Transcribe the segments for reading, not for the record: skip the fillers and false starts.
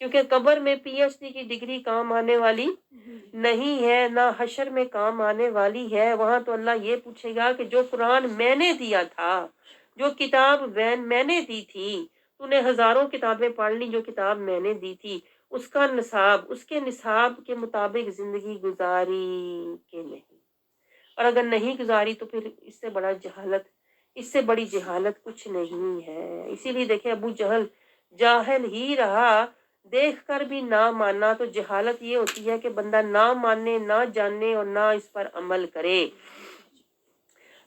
کیونکہ قبر میں پی ایچ ڈی کی ڈگری کام آنے والی نہیں ہے، نہ حشر میں کام آنے والی ہے۔ وہاں تو اللہ یہ پوچھے گا کہ جو قرآن میں نے دیا تھا، جو کتاب میں نے دی تھی، تو نے ہزاروں کتابیں پڑھ لی، جو کتاب میں نے دی تھی اس کا نصاب، اس کے نصاب کے مطابق زندگی گزاری کہ نہیں؟ اور اگر نہیں گزاری تو پھر اس سے بڑا جہالت، اس سے بڑی جہالت کچھ نہیں ہے۔ اسی لیے دیکھیں ابو جہل جاہل ہی رہا، دیکھ کر بھی نہ مانا، تو جہالت یہ ہوتی ہے کہ بندہ نہ مانے، نہ جانے اور نہ اس پر عمل کرے۔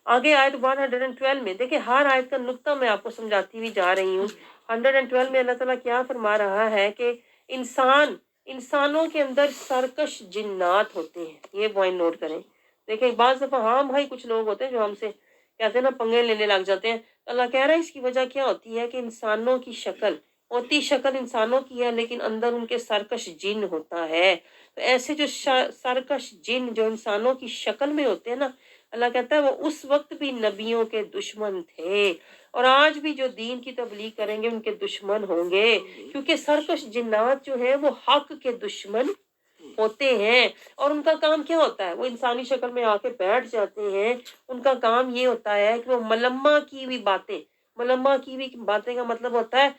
آگے آیت 112 میں دیکھیں، ہر آیت کا نقطہ میں آپ کو سمجھاتی ہوئی جا رہی ہوں۔ 112 میں اللہ تعالیٰ کیا فرما رہا ہے کہ انسانوں کے اندر سرکش جنات ہوتے ہیں۔ یہ پوائنٹ نوٹ کریں۔ دیکھیں بعض دفعہ ہاں بھائی کچھ لوگ ہوتے ہیں جو ہم سے کہتے ہیں نا پنگے لینے لگ جاتے ہیں، اللہ کہہ رہا ہے اس کی وجہ کیا ہوتی ہے کہ انسانوں کی شکل انسانوں کی ہے، لیکن اندر ان کے سرکش جن ہوتا ہے۔ تو ایسے جو سرکش جن جو انسانوں کی شکل میں ہوتے ہیں نا، اللہ کہتا ہے وہ اس وقت بھی نبیوں کے دشمن تھے، اور آج بھی جو دین کی تبلیغ کریں گے ان کے دشمن ہوں گے، کیونکہ سرکش جنات جو ہیں وہ حق کے دشمن ہوتے ہیں۔ اور ان کا کام کیا ہوتا ہے؟ وہ انسانی شکل میں آ کے بیٹھ جاتے ہیں۔ ان کا کام یہ ہوتا ہے کہ وہ ملمہ کی ہوئی باتیں کا مطلب ہوتا ہے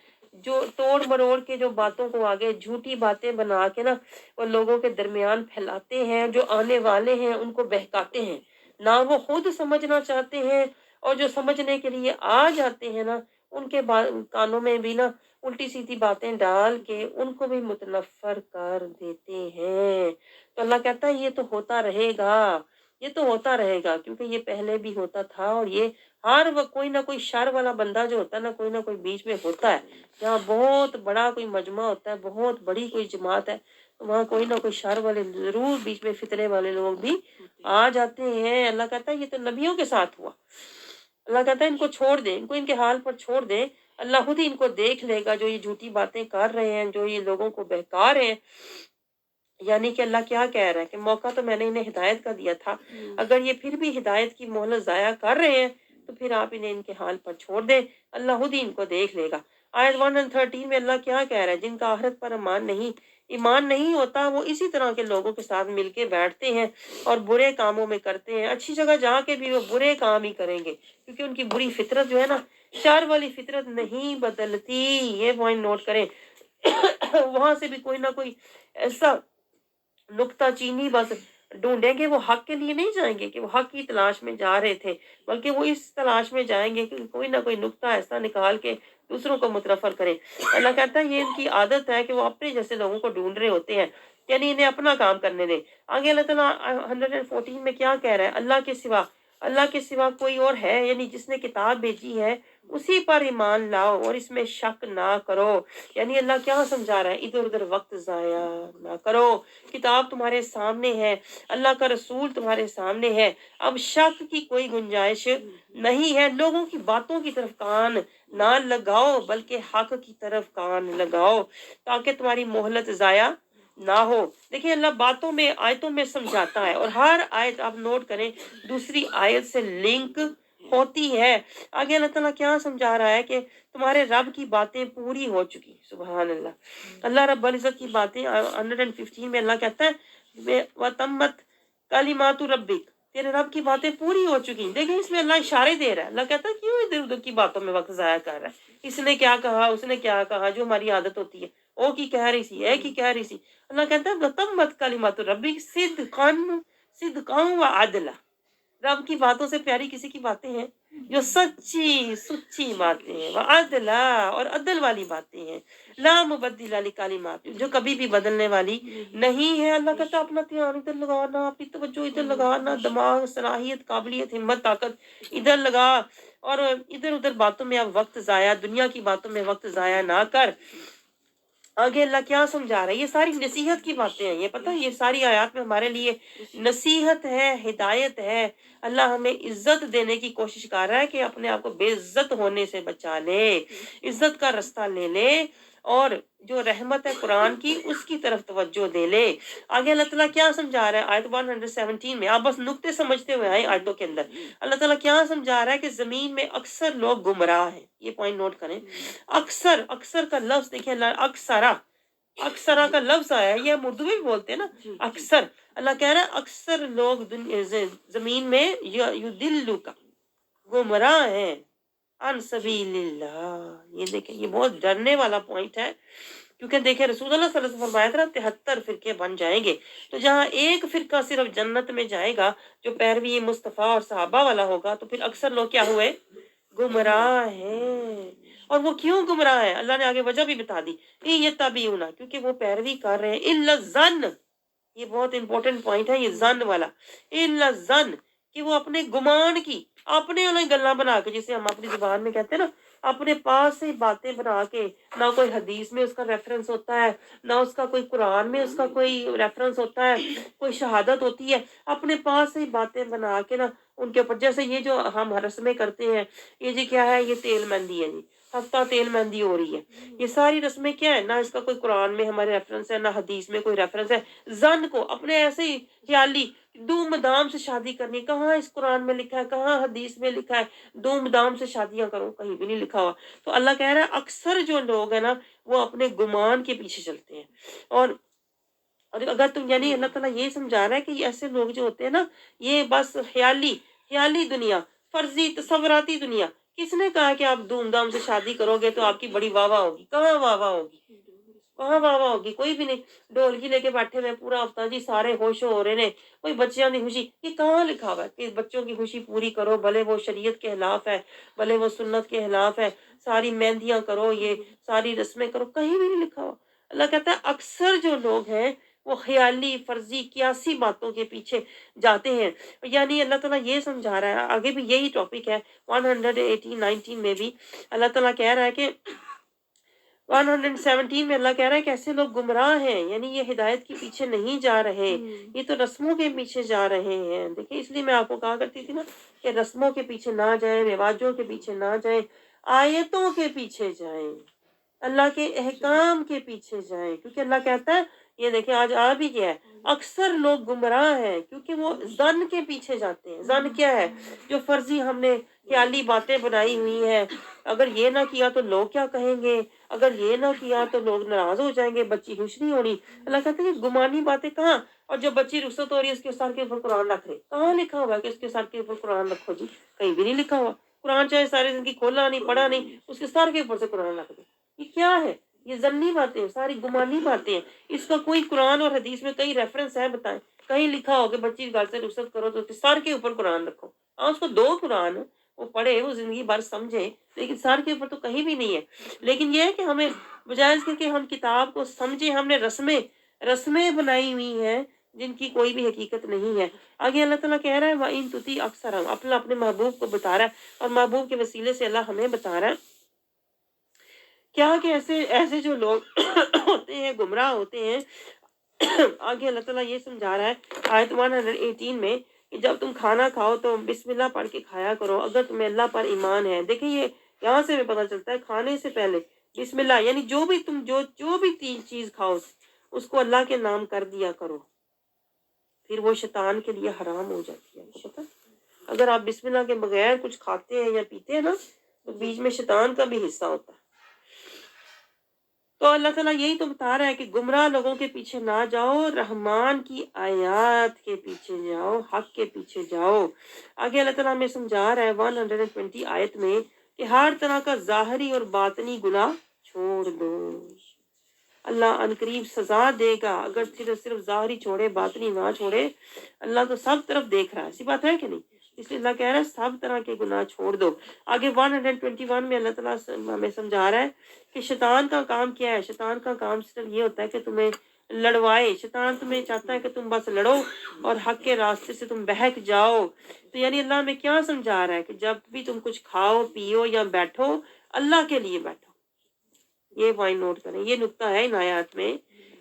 جو توڑ مروڑ کے جو باتوں کو آگے جھوٹی باتیں بنا کے نا وہ لوگوں کے درمیان پھیلاتے ہیں، جو آنے والے ہیں ان کو بہکاتے ہیں، نہ وہ خود سمجھنا چاہتے ہیں، اور جو سمجھنے کے لیے آ جاتے ہیں نا ان کے کانوں میں بھی نا الٹی سیدھی باتیں ڈال کے ان کو بھی متنفر کر دیتے ہیں۔ تو اللہ کہتا ہے یہ تو ہوتا رہے گا، کیونکہ یہ پہلے بھی ہوتا تھا، اور یہ ہر وقت کوئی نہ کوئی شر والا بندہ جو ہوتا ہے نا، کوئی نہ کوئی بیچ میں ہوتا ہے۔ جہاں بہت بڑا کوئی مجمع ہوتا ہے، بہت بڑی کوئی جماعت ہے، تو وہاں کوئی نہ کوئی شر والے ضرور بیچ میں فتنے والے لوگ بھی آ جاتے ہیں۔ اللہ کہتا ہے یہ تو نبیوں کے ساتھ ہوا۔ اللہ کہتا ہے ان کو چھوڑ دیں، ان کو ان کے حال پر چھوڑ دیں، اللہ خود ہی ان کو دیکھ لے گا جو یہ جھوٹی باتیں کر رہے ہیں، جو یہ لوگوں کو بہکا رہے ہیں۔ یعنی کہ اللہ کیا کہہ رہا ہے کہ موقع تو میں نے انہیں ہدایت کا دیا تھا، اگر یہ پھر بھی ہدایت کی مہلت ضائع کر رہے ہیں تو پھر آپ انہیں ان کے حال پر چھوڑ دیں، اللہ خود ہی ان کو دیکھ لے گا۔ آیت 113 میں اللہ کیا کہہ رہا ہے؟ جن کا آخرت پر ایمان نہیں ہوتا وہ اسی طرح کے لوگوں کے ساتھ مل کے بیٹھتے ہیں اور برے کاموں میں کرتے ہیں، اچھی جگہ جا کے بھی وہ برے کام ہی کریں گے، کیونکہ ان کی بری فطرت جو ہے نا، شر والی فطرت نہیں بدلتی۔ یہ پوائنٹ نوٹ کریں۔ وہاں سے بھی کوئی نہ کوئی ایسا نکتہ چینی بس ڈھونڈیں گے، وہ حق کے لیے نہیں جائیں گے کہ وہ حق کی تلاش میں جا رہے تھے، بلکہ وہ اس تلاش میں جائیں گے کہ کوئی نہ کوئی نکتہ ایسا نکال کے دوسروں کو متنفر کریں۔ اللہ کہتا ہے یہ ان کی عادت ہے کہ وہ اپنے جیسے لوگوں کو ڈھونڈ رہے ہوتے ہیں، یعنی انہیں اپنا کام کرنے دیں۔ آگے اللہ تعالیٰ 114 میں کیا کہہ رہا ہے؟ اللہ کے سوا کوئی اور ہے، یعنی جس نے کتاب بھیجی ہے اسی پر ایمان لاؤ اور اس میں شک نہ کرو۔ یعنی اللہ کیا سمجھا رہا ہے؟ ادھر ادھر وقت ضائع نہ کرو، کتاب تمہارے سامنے ہے، اللہ کا رسول تمہارے سامنے ہے، اب شک کی کوئی گنجائش نہیں ہے۔ لوگوں کی باتوں کی طرف کان نہ لگاؤ بلکہ حق کی طرف کان لگاؤ، تاکہ تمہاری مہلت ضائع نہ ہو۔ دیکھیں اللہ باتوں میں، آیتوں میں سمجھاتا ہے، اور ہر آیت آپ نوٹ کریں دوسری آیت سے لنک ہوتی ہے۔ آگے اللہ تعالیٰ کیا سمجھا رہا ہے کہ تمہارے رب کی باتیں پوری ہو چکی۔ سبحان اللہ، اللہ رب العزت کی باتیں 115 میں اللہ کہتا ہے وَتَمَّتْ کَلِمَاتُ رَبِّكَ، تیرے رب کی باتیں پوری ہو چکی۔ دیکھیں اس میں اللہ اشارے دے رہا ہے، اللہ کہتا ہے کیوں ادھر ادھر کی باتوں میں وقت ضائع کر رہا ہے؟ اس نے کیا کہا، اس نے کیا کہا، جو ہماری عادت ہوتی ہے، او کی کہہ رہی سی، اے کی کہہ رہی سی۔ اللہ کہتا ہے وَتَمَّتْ کَلِمَاتُ رَبِّكَ صِدْقًا وَعَدْلًا، رب کی باتوں سے پیاری کسی کی باتیں ہیں جو سچی باتیں ہیں، وعدلا، اور عدل والی باتیں ہیں، لا مبدل لکلمات، جو کبھی بھی بدلنے والی نہیں ہے۔ اللہ کہتا اپنا دھیان ادھر لگانا، اپنی توجہ ادھر لگانا، دماغ، صلاحیت، قابلیت، ہمت، طاقت ادھر لگا، اور ادھر ادھر باتوں میں اب وقت ضائع، دنیا کی باتوں میں وقت ضائع نہ کر۔ آگے اللہ کیا سمجھا رہا ہے؟ یہ ساری نصیحت کی باتیں ہیں، یہ پتہ یہ ساری آیات میں ہمارے لیے نصیحت ہے، ہدایت ہے۔ اللہ ہمیں عزت دینے کی کوشش کر رہا ہے کہ اپنے آپ کو بے عزت ہونے سے بچا لے، عزت کا رستہ لے لے، اور جو رحمت ہے قرآن کی اس کی طرف توجہ دے لے۔ آگے اللہ تعالیٰ کیا سمجھا رہا ہے؟ آیت 117 میں آپ بس نقطے سمجھتے ہوئے آئے آیتوں کے اندر۔ اللہ تعالیٰ کیا سمجھا رہا ہے کہ زمین میں اکثر لوگ گمراہ ہیں۔ یہ پوائنٹ نوٹ کریں، اکثر کا لفظ دیکھیں، اکثرہ اکثرا کا لفظ آیا ہے، یہ ہم اردو میں بھی بولتے ہیں نا اکثر. اللہ کہہ رہا ہے اکثر لوگ زمین میں یدلو کا گمراہ ہیں ان سبیل اللہ. یہ دیکھیں یہ بہت ڈرنے والا پوائنٹ ہے، کیونکہ دیکھیں رسول اللہ صلی اللہ علیہ وسلم فرمایا تھا 73 فرقے بن جائیں گے. تو جہاں ایک فرقہ صرف جنت میں جائے گا جو پیروی مصطفیٰ اور صحابہ والا ہوگا، تو پھر اکثر لوگ کیا ہوئے؟ گمراہ ہیں. اور وہ کیوں گمراہ ہیں اللہ نے آگے وجہ بھی بتا دی. یہ تابعون، کیونکہ وہ پیروی کر رہے ہیں الا الظن. یہ بہت امپورٹنٹ پوائنٹ ہے یہ ظن والا. الا الظن، کہ وہ اپنے گمان کی اپنے والی گلاں بنا کے، جسے ہم اپنی زبان میں کہتے ہیں نا، اپنے پاس سے باتیں بنا کے، نہ کوئی حدیث میں اس کا ریفرنس ہوتا ہے، نہ اس کا کوئی قرآن میں اس کا کوئی ریفرنس ہوتا ہے، کوئی شہادت ہوتی ہے، اپنے پاس سے باتیں بنا کے نا ان کے اوپر، جیسے یہ جو ہم رسمیں کرتے ہیں، یہ جی کیا ہے، یہ تیل مہندی ہے جی، ہفتہ تیل مہندی ہو رہی ہے. یہ ساری رسمیں کیا ہے؟ نہ اس کا کوئی قرآن میں ہمارے ریفرنس ہے، نہ حدیث میں کوئی ریفرنس ہے. زن کو اپنے ایسے ہی خیالی دھوم دھام سے شادی کرنی، کہاں اس قرآن میں لکھا ہے، کہاں حدیث میں لکھا ہے دھوم دھام سے شادیاں کرو؟ کہیں بھی نہیں لکھا ہوا. تو اللہ کہہ رہا ہے اکثر جو لوگ ہیں نا وہ اپنے گمان کے پیچھے چلتے ہیں. اور اگر تم، یعنی اللہ تعالیٰ یہ سمجھا رہا ہے کہ ایسے لوگ جو ہوتے ہیں نا، یہ بس خیالی دنیا، فرضی تصوراتی دنیا. کس نے کہا کہ آپ دھوم دھام سے شادی کرو گے تو آپ کی بڑی واہ واہ ہوگی؟ کہاں واہ واہ ہوگی؟ کہاں واہ واہ ہوگی؟ کوئی بھی نہیں. ڈھولکی لے کے بیٹھے ہوئے پورا ہفتہ جی، سارے ہوش ہو رہے ہیں، کوئی بچیاں کی خوشی. یہ کہاں لکھا ہوا ہے کہ بچوں کی خوشی پوری کرو، بھلے وہ شریعت کے خلاف ہے، بھلے وہ سنت کے خلاف ہے، ساری مہندیاں کرو، یہ ساری رسمیں کرو؟ کہیں بھی نہیں لکھا ہوا. اللہ کہتا ہے اکثر جو لوگ ہیں وہ خیالی فرضی قیاسی باتوں کے پیچھے جاتے ہیں. یعنی اللہ تعالیٰ یہ سمجھا رہا ہے، آگے بھی یہی ٹاپک ہے 118-19 میں بھی اللہ تعالیٰ کہہ رہا ہے کہ 117 میں اللہ کہہ رہا ہے کہ ایسے لوگ گمراہ ہیں، یعنی یہ ہدایت کے پیچھے نہیں جا رہے، یہ تو رسموں کے پیچھے جا رہے ہیں. دیکھیں اس لیے میں آپ کو کہا کرتی تھی نا کہ رسموں کے پیچھے نہ جائیں، رواجوں کے پیچھے نہ جائیں، آیتوں کے پیچھے جائیں، اللہ کے احکام کے پیچھے جائیں. کیونکہ اللہ کہتا ہے، یہ دیکھیں آج آ بھی گیا ہے، اکثر لوگ گمراہ ہیں کیونکہ وہ ظن کے پیچھے جاتے ہیں. ظن کیا ہے؟ جو فرضی ہم نے خیالی باتیں بنائی ہوئی ہیں. اگر یہ نہ کیا تو لوگ کیا کہیں گے، اگر یہ نہ کیا تو لوگ ناراض ہو جائیں گے، بچی خوش نہیں ہونی. اللہ کہتے ہیں کہ گمانی باتیں کہاں؟ اور جب بچی رخصت ہو رہی ہے اس کے سر کے اوپر قرآن رکھ رہے، کہاں لکھا ہوا ہے کہ اس کے سر کے اوپر قرآن رکھو جی؟ کہیں بھی نہیں لکھا ہوا. قرآن چاہے ساری زندگی کھولا نہیں، پڑھا نہیں، اس کے سر کے اوپر سے قرآن رکھ دو. یہ کیا ہے؟ یہ ضمنی باتیں ہیں، ساری گمانی باتیں ہیں. اس کا کوئی قرآن اور حدیث میں کئی ریفرنس ہے؟ بتائیں کہیں لکھا ہو کہ بچی گھر سے رخصت کرو تو اس کے سر کے اوپر قرآن رکھو؟ ہاں اس کو دو قرآن، وہ پڑھے، وہ زندگی بھر سمجھے، لیکن سر کے اوپر تو کہیں بھی نہیں ہے. لیکن یہ ہے کہ ہمیں بجائے اس کے کہ ہم کتاب کو سمجھیں، ہم نے رسمیں بنائی ہوئی ہیں جن کی کوئی بھی حقیقت نہیں ہے. آگے اللہ تعالیٰ کہہ رہا ہے وَإِن تُطِعْ أَكْثَرَهُمْ، اپنے محبوب کو بتا رہا ہے اور محبوب کے وسیلے سے اللہ ہمیں بتا رہا ہے کیا کہ ایسے جو لوگ ہوتے ہیں گمراہ ہوتے ہیں. آگے اللہ تعالیٰ یہ سمجھا رہا ہے آیت 118 میں کہ جب تم کھانا کھاؤ تو بسم اللہ پڑھ کے کھایا کرو اگر تمہیں اللہ پر ایمان ہے. دیکھیں یہ یہاں سے بھی پتہ چلتا ہے کھانے سے پہلے بسم اللہ، یعنی جو بھی تم جو بھی تین چیز کھاؤ اس کو اللہ کے نام کر دیا کرو، پھر وہ شیطان کے لیے حرام ہو جاتی ہے. آپ کو پتہ اگر آپ بسم اللہ کے بغیر کچھ کھاتے ہیں یا پیتے ہیں نا تو بیچ میں شیطان کا بھی حصہ ہوتا ہے. تو اللہ تعالیٰ یہی تو بتا رہا ہے کہ گمراہ لوگوں کے پیچھے نہ جاؤ، رحمان کی آیات کے پیچھے جاؤ، حق کے پیچھے جاؤ. آگے اللہ تعالیٰ ہمیں سمجھا رہا ہے 120 آیت میں کہ ہر طرح کا ظاہری اور باطنی گناہ چھوڑ دو. اللہ عنقریب سزا دے گا اگر صرف ظاہری چھوڑے باطنی نہ چھوڑے. اللہ تو سب طرف دیکھ رہا ہے، ایسی بات ہے کہ نہیں؟ اس لیے اللہ کہہ رہا ہے سب طرح کے گناہ چھوڑ دو. آگے 121 میں اللہ تعالیٰ ہمیں سمجھا رہا ہے کہ شیطان کا کام کیا ہے. شیطان کا کام صرف یہ ہوتا ہے کہ تمہیں لڑوائے. شیطان تمہیں چاہتا ہے کہ تم بس لڑو اور حق کے راستے سے تم بہک جاؤ. تو یعنی اللہ ہمیں کیا سمجھا رہا ہے کہ جب بھی تم کچھ کھاؤ پیو یا بیٹھو اللہ کے لیے بیٹھو. یہ پوائنٹ نوٹ کریں، یہ نقطہ ہے ان آیات میں.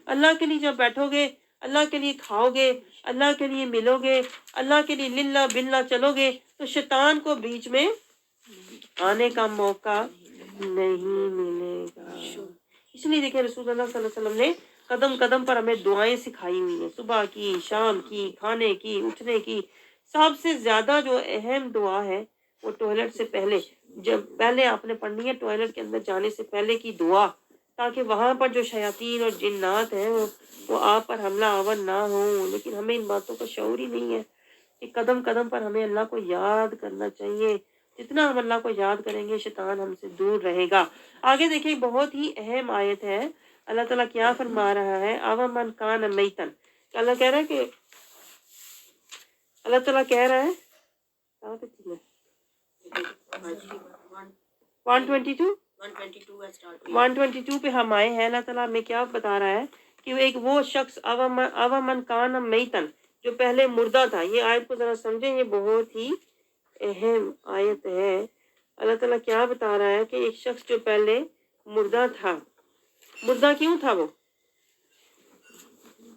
اللہ کے لیے جب بیٹھو گے، اللہ کے لیے کھاؤ گے، اللہ کے لیے ملو گے، اللہ کے لیے للہ باللہ چلو گے تو شیطان کو بیچ میں آنے کا موقع نہیں ملے گا. اس لیے دیکھیں رسول اللہ صلی اللہ علیہ وسلم نے قدم قدم پر ہمیں دعائیں سکھائی ہوئی ہیں، صبح کی، شام کی، کھانے کی، اٹھنے کی. سب سے زیادہ جو اہم دعا ہے وہ ٹوائلٹ سے پہلے، جب پہلے آپ نے پڑھنی ہے ٹوائلٹ کے اندر جانے سے پہلے کی دعا، تاکہ وہاں پر جو شیاطین اور جنات ہیں وہ آپ پر حملہ آور نہ ہوں. لیکن ہمیں ان باتوں کا شعور ہی نہیں ہے کہ قدم قدم پر ہمیں اللہ کو یاد کرنا چاہیے. جتنا ہم اللہ کو یاد کریں گے شیطان ہم سے دور رہے گا. آگے دیکھیں بہت ہی اہم آیت ہے. اللہ تعالیٰ کیا فرما رہا ہے؟ اومن کان میتن. اللہ کہہ رہا ہے کہ اللہ تعالیٰ کہہ رہا ہے 122 پہ ہم آئے ہیں. اللہ تعالیٰ ہمیں کیا بتا رہا ہے کہ وہ شخص اومن کان میتن جو پہلے مردہ تھا. یہ آیت کو ذرا سمجھیں, یہ بہت ہی اہم آیت ہے. اللہ تعالیٰ کیا بتا رہا ہے کہ ایک شخص جو پہلے مردہ تھا. مردہ کیوں تھا؟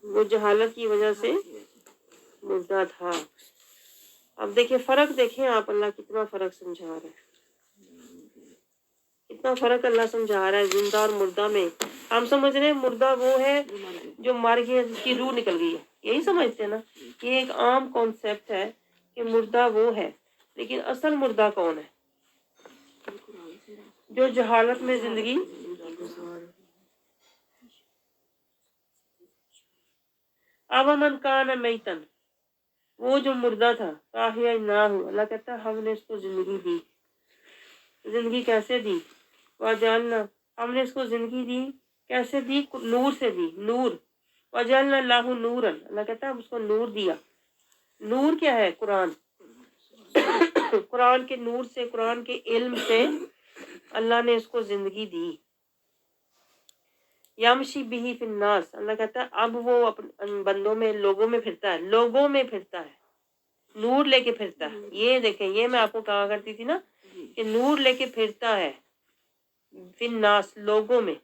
وہ جہالت کی وجہ سے مردہ تھا. اب دیکھیں فرق, دیکھیں آپ اللہ کتنا فرق سمجھا رہا ہے, کتنا فرق اللہ سمجھا رہا ہے زندہ اور مردہ میں. ہم سمجھ رہے ہیں مردہ وہ ہے جو مر گیا جس کی روح نکل گئی ہے, یہی سمجھتے ہیں نا. یہ ایک عام کانسیپٹ ہے کہ مردہ وہ ہے, لیکن اصل مردہ کون ہے؟ جو جہالت میں زندگی اومن کان میتن, وہ جو مردہ تھا. فاحییناہ, اللہ کہتا ہے ہم نے اس کو زندگی دی. زندگی کیسے دی؟ وجعلنا, ہم نے اس کو زندگی دی کیسے دی؟ نور سے دی. نور. وجعلنا لہ نورا, اللہ کہتا ہے ہم اس کو نور دیا. نور کیا ہے؟ قرآن. قرآن کے نور سے, قرآن کے علم سے اللہ نے اس کو زندگی دی. یمشی بہ فی الناس, اللہ کہتا ہے اب وہ بندوں میں, لوگوں میں پھرتا ہے. لوگوں میں پھرتا ہے, نور لے کے پھرتا ہے. یہ دیکھیں, یہ میں آپ کو کہا کرتی تھی نا کہ نور لے کے پھرتا ہے. فی الناس, لوگوں میں.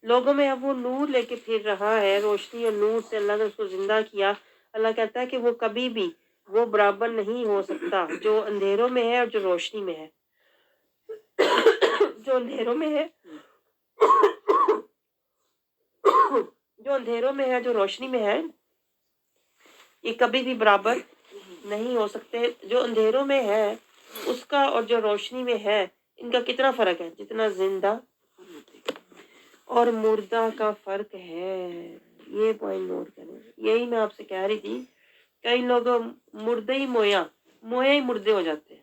لوگوں میں اب وہ نور لے کے پھر رہا ہے. روشنی اور نور سے اللہ نے اس کو زندہ کیا. اللہ کہتا ہے کہ وہ کبھی بھی وہ برابر نہیں ہو سکتا جو اندھیروں میں ہے اور جو روشنی میں ہے. جو اندھیروں میں ہے, جو اندھیروں میں ہے, جو روشنی میں ہے, یہ کبھی بھی برابر نہیں ہو سکتے. جو اندھیروں میں ہے اس کا اور جو روشنی میں ہے ان کا کتنا فرق ہے؟ جتنا زندہ اور مردہ کا فرق ہے. یہ پوائنٹ نوٹ کریں. یہی میں آپ سے کہہ رہی تھی, کئی لوگ مردے ہی مویا ہی مردے ہو جاتے ہیں,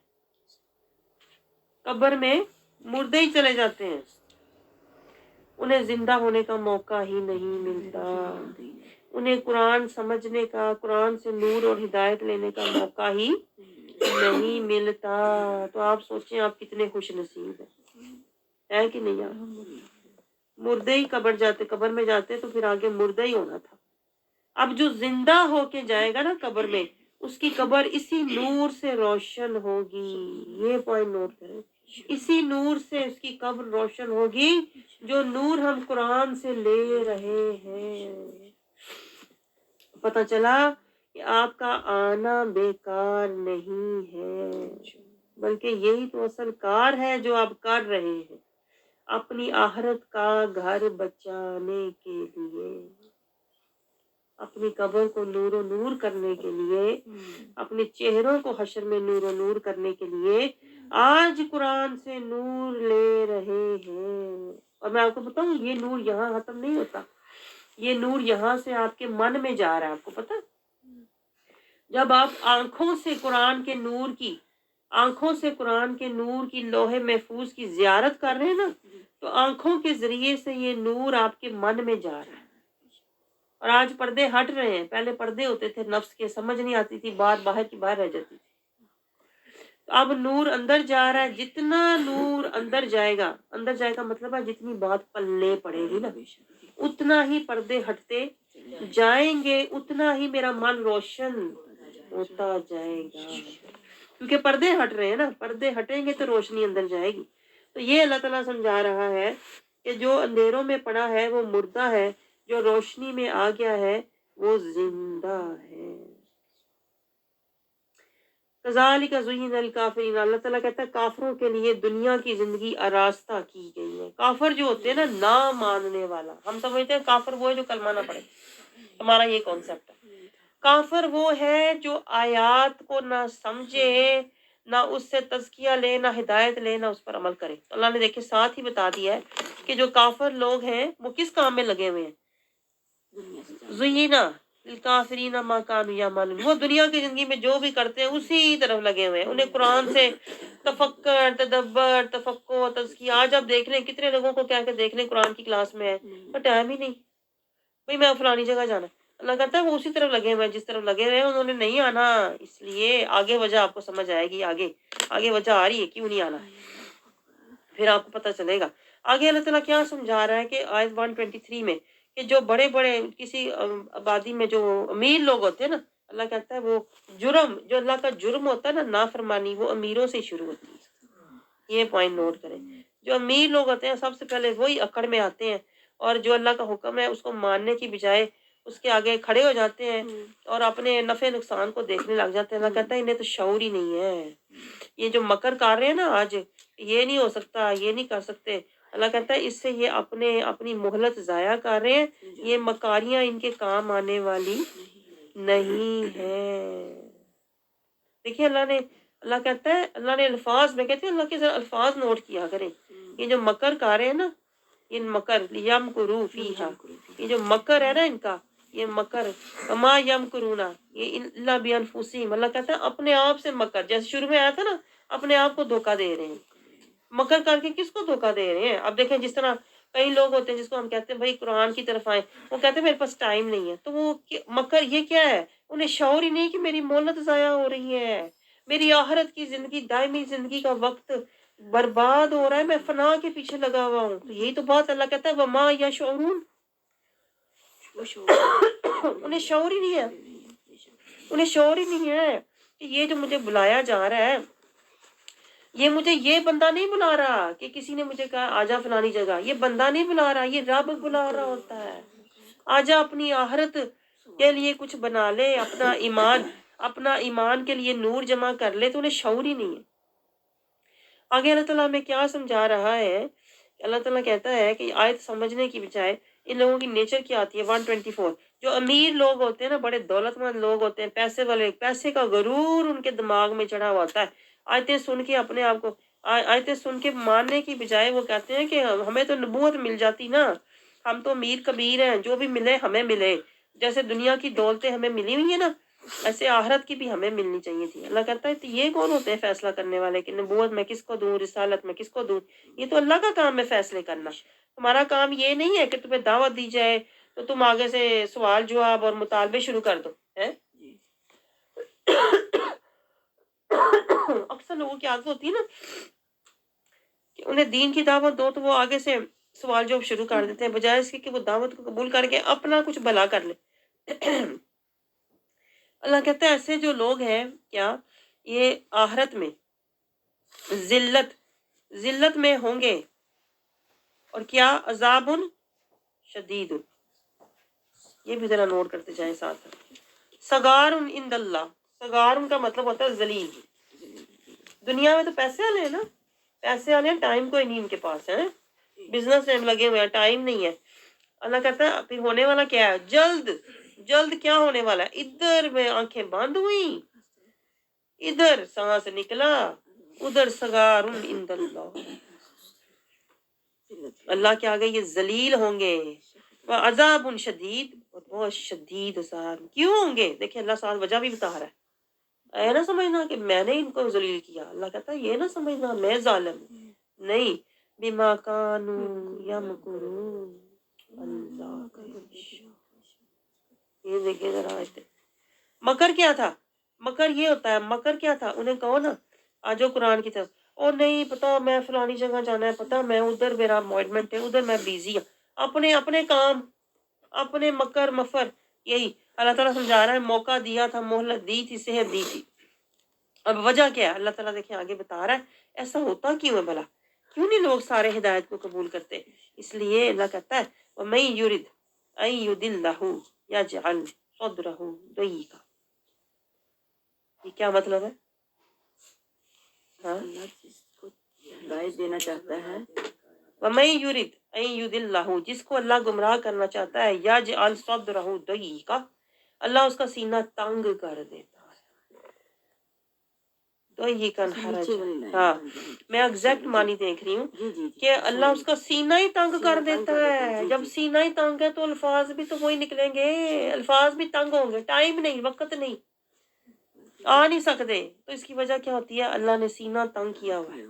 قبر میں مردے ہی چلے جاتے ہیں. انہیں زندہ ہونے کا موقع ہی نہیں ملتا. انہیں قرآن سمجھنے کا, قرآن سے نور اور ہدایت لینے کا موقع ہی نہیں ملتا. تو آپ سوچیں آپ کتنے خوش نصیب ہیں کہ نہیں. آپ مردے ہی قبر میں جاتے تو پھر آگے مردہ ہی ہونا تھا. اب جو زندہ ہو کے جائے گا نا قبر میں, اس کی قبر اسی نور سے روشن ہوگی. یہ پوائنٹ نوٹ کریں, اسی نور سے اس کی قبر روشن ہوگی جو نور ہم قرآن سے لے رہے ہیں. پتہ چلا کہ آپ کا آنا بیکار نہیں ہے, بلکہ یہی تو اصل کار ہے جو آپ کر رہے ہیں اپنی آخرت کا گھر بچانے کے لیے, اپنی قبر کو نور و نور کرنے کے لیے, اپنے چہروں کو حشر میں نور و نور کرنے کے لیے آج قرآن سے نور لے رہے ہیں. اور میں آپ کو بتاؤں, یہ نور یہاں ختم نہیں ہوتا. یہ نور یہاں سے آپ کے من میں جا رہا ہے. آپ کو پتہ, جب آپ آنکھوں سے قرآن کے نور کی لوح محفوظ کی زیارت کر رہے ہیں نا, تو آنکھوں کے ذریعے سے یہ نور آپ کے من میں جا رہا ہے. اور آج پردے ہٹ رہے ہیں. پہلے پردے ہوتے تھے نفس کے, سمجھ نہیں آتی تھی بات, باہر کی باہر رہ جاتی تھی. اب نور اندر جا رہا ہے. جتنا نور اندر جائے گا مطلب ہے جتنی بات پلے پڑے گی نا, اتنا ہی پردے ہٹتے جائیں گے, اتنا ہی میرا من روشن ہوتا جائے گا. کیونکہ پردے ہٹ رہے ہیں نا, پردے ہٹیں گے تو روشنی اندر جائے گی. تو یہ اللہ تعالیٰ سمجھا رہا ہے کہ جو اندھیروں میں پڑا ہے وہ مردہ ہے, جو روشنی میں آ گیا ہے وہ زندہ ہے. کذالک زین للکافرین, اللہ تعالیٰ کہتا ہے کافروں کے لیے دنیا کی زندگی آراستہ کی گئی ہے. کافر جو ہوتے ہیں نا, نہ ماننے والا, ہم سمجھتے ہیں کافر وہ ہے جو کلمہ نہ پڑھے. ہمارا یہ کانسیپٹ ہے. کافر وہ ہے جو آیات کو نہ سمجھے, نہ اس سے تزکیہ لے، نہ ہدایت لے، نہ اس پر عمل کرے۔ تو اللہ نے دیکھے ساتھ ہی بتا دیا ہے کہ جو کافر لوگ ہیں وہ کس کام میں لگے ہوئے ہیں؟ زینا للکافرین ما کانوا یعملون، وہ دنیا کی زندگی میں جو بھی کرتے ہیں اسی طرف لگے ہوئے ہیں۔ انہیں قرآن سے تفکر، تدبر، تفکر، تزکیہ، آج آپ دیکھ لیں کتنے لوگوں کو کیا کہ دیکھ لیں قرآن کی کلاس میں ہے تو ٹائم ہی نہیں، بھئی میں فلانی جگہ جانا ہے۔ اللہ کہتا ہے وہ اسی طرف لگے ہوئے ہیں جس طرف لگے ہوئے ہیں، انہوں نے نہیں آنا، اس لیے آگے وجہ آپ کو سمجھ آئے گی، آگے وجہ آ رہی ہے کیوں نہیں آنا، پھر آپ کو پتہ چلے گا۔ آگے اللہ تعالیٰ کیا سمجھا رہا ہے کہ آیت 123 میں کہ جو بڑے بڑے کسی آبادی میں جو امیر لوگ ہوتے ہیں نا، اللہ کہتا ہے وہ جرم، جو اللہ کا جرم ہوتا ہے نا، نافرمانی، وہ امیروں سے شروع ہوتی ہے۔ یہ پوائنٹ نوٹ کریں، جو امیر لوگ ہوتے ہیں سب سے پہلے وہی اکڑ میں آتے ہیں، اور جو اللہ کا حکم ہے اس کو ماننے کی بجائے اس کے آگے کھڑے ہو جاتے ہیں اور اپنے نفع نقصان کو دیکھنے لگ جاتے ہیں۔ اللہ کہتا ہے انہیں تو شعور ہی نہیں ہے، یہ جو مکر کر رہے ہیں نا آج، یہ نہیں ہو سکتا، یہ نہیں کر سکتے، اللہ کہتا ہے اس سے یہ اپنی مہلت ضائع کر رہے ہیں، یہ مکاریاں ان کے کام آنے والی نہیں ہے۔ دیکھیے اللہ کہتا ہے، اللہ نے الفاظ میں کہتے ہیں اللہ کے ذرا الفاظ نوٹ کیا کریں، یہ جو مکر کر رہے ہیں نا، یہ مکر یمکروا فیہا، یہ جو مکر ہے نا ان کا، یہ مکر وما یمکرون، یہ الا بانفسہم، اللہ کہتا ہے اپنے آپ سے مکر، جیسے شروع میں آیا تھا نا، اپنے آپ کو دھوکہ دے رہے ہیں۔ مکر کر کے کس کو دھوکہ دے رہے ہیں؟ اب دیکھیں جس طرح کئی لوگ ہوتے ہیں جس کو ہم کہتے ہیں بھائی قرآن کی طرف آئیں، وہ کہتے ہیں میرے پاس ٹائم نہیں ہے، تو وہ مکر یہ کیا ہے؟ انہیں شعور ہی نہیں کہ میری مہلت ضائع ہو رہی ہے، میری آخرت کی زندگی، دائمی زندگی کا وقت برباد ہو رہا ہے، میں فنا کے پیچھے لگا ہوا ہوں۔ تو یہی تو بات اللہ کہتا ہے وما یشعرون، انہیں شعور ہی نہیں ہے، انہیں شعور ہی نہیں ہے کہ یہ جو مجھے بلایا جا رہا ہے، یہ مجھے یہ بندہ نہیں بلا رہا کہ کسی نے مجھے کہا آجا فلانی جگہ، یہ بندہ نہیں بلا رہا، یہ رب بلا رہا ہوتا ہے۔ آجا اپنی آخرت کے لیے کچھ بنا لے، اپنا ایمان کے لیے نور جمع کر لے، تو انہیں شعور ہی نہیں ہے۔ آگے اللہ تعالیٰ ہمیں کیا سمجھا رہا ہے؟ اللہ تعالیٰ کہتا ہے کہ آیت سمجھنے کی بجائے ان لوگوں کی نیچر کیا آتی ہے۔ 124 جو امیر لوگ ہوتے ہیں نا، بڑے دولت مند لوگ ہوتے ہیں، پیسے والے، پیسے کا غرور ان کے دماغ میں چڑھا ہوا ہوتا ہے۔ آیتیں سن کے اپنے آپ کو آیتیں سن کے ماننے کی بجائے وہ کہتے ہیں کہ ہمیں تو نبوت مل جاتی نا، ہم تو امیر کبیر ہیں، جو بھی ملے ہمیں ملے، جیسے دنیا کی دولتیں ہمیں ملی ہوئی ہیں نا، ایسے آخرت کی بھی ہمیں ملنی چاہیے تھی۔ اللہ کہتا ہے تو یہ کون ہوتے ہیں فیصلہ کرنے والے کہ نبوت میں کس کو دوں، رسالت میں کس کو دوں؟ یہ تو اللہ کا کام ہے فیصلے کرنا۔ تمہارا کام یہ نہیں ہے کہ تمہیں دعوت دی جائے تو تم آگے سے سوال جواب اور مطالبے شروع کر دو۔ اکثر لوگوں کی عادت ہوتی ہے نا کہ انہیں دین کی دعوت دو تو وہ آگے سے سوال جواب شروع کر دیتے ہیں، بجائے اس کے کہ وہ دعوت کو قبول کر کے اپنا کچھ بھلا کر لے۔ اللہ کہتا ہے ایسے جو لوگ ہیں کیا یہ آخرت میں ذلت میں ہوں گے، اور کیا عذاب شدید، یہ بھی ذرا نوٹ کرتے جائیں ساتھ۔ صغار عند اللہ، صغار کا مطلب ہوتا ہے ذلیل۔ دنیا میں تو پیسے والے ہیں نا، پیسے والے ہیں، ٹائم کوئی نہیں ان کے پاس ہے، بزنس میں لگے ہوئے ہیں، ٹائم نہیں ہے۔ اللہ کہتا ہے پھر ہونے والا کیا ہے؟ جلد کیا ہونے والا ہے؟ ادھر میں آنکھیں بند ہوئی، ادھر سانس نکلا، ادھر صغار عند اللہ، اللہ کے آگے یہ ذلیل ہوں گے، عذاب شدید، اور بہت شدید عذاب۔ کیوں ہوں گے؟ دیکھیں اللہ ساتھ وجہ بھی بتا رہا ہے، اے نہ سمجھنا کہ میں نے ان کو ذلیل کیا، اللہ کہتا ہے یہ نہ سمجھنا میں ظالم ہوں، نہیں، بما کانوا یمکرون، اللہ کا یہ دیکھیں ذرا آیتیں۔ مکر کیا تھا؟ مکر یہ ہوتا ہے، مکر کیا تھا؟ انہیں کہو نا آجو قرآن کی طرف، اور نہیں پتا میں فلانی جگہ جانا ہے، پتا میں ادھر میرا اپوائنٹمنٹ ہے، ادھر میں بیزی ہوں، اپنے کام، اپنے مکر مفر، یہی اللہ تعالیٰ سمجھا رہا ہے۔ موقع دیا تھا، مہلت دی تھی، صحت دی تھی، اب وجہ کیا ہے؟ اللہ تعالیٰ دیکھیں آگے بتا رہا ہے ایسا ہوتا کیوں ہے بھلا، کیوں نہیں لوگ سارے ہدایت کو قبول کرتے؟ اس لیے اللہ کہتا ہے وَمَن يُرِدْ أَن يُضِلَّهُ يَجْعَلْ صَدْرَهُ ضَيِّقًا، یہ کیا مطلب ہے؟ اللہ جس کو ہدایت دینا چاہتا ہے، وَمَن يُرِدْ أَن يُضِلَّهُ، جس کو اللہ گمراہ کرنا چاہتا ہے، يَجْعَلْ صَدْرَهُ ضَيِّقًا، اللہ اس کا سینہ تنگ کر دیتا ہے۔ تو یہ کن حرج نیچے والی لائن، ہاں ہاں جی، میں ایگزیکٹ معنی دیکھ رہی ہوں جی جی جی، کہ اللہ اس کا سینہ ہی تنگ سینہ کر تنگ دیتا کر دیتا ہے، ہے. جی جب جی، سینہ ہی تنگ ہے تو الفاظ بھی تو وہی نکلیں گے، الفاظ بھی تنگ ہوں گے، ٹائم نہیں، وقت نہیں، آ نہیں سکتے. تو اس کی وجہ کیا ہوتی ہے؟ اللہ نے سینہ تنگ کیا ہوا ہے.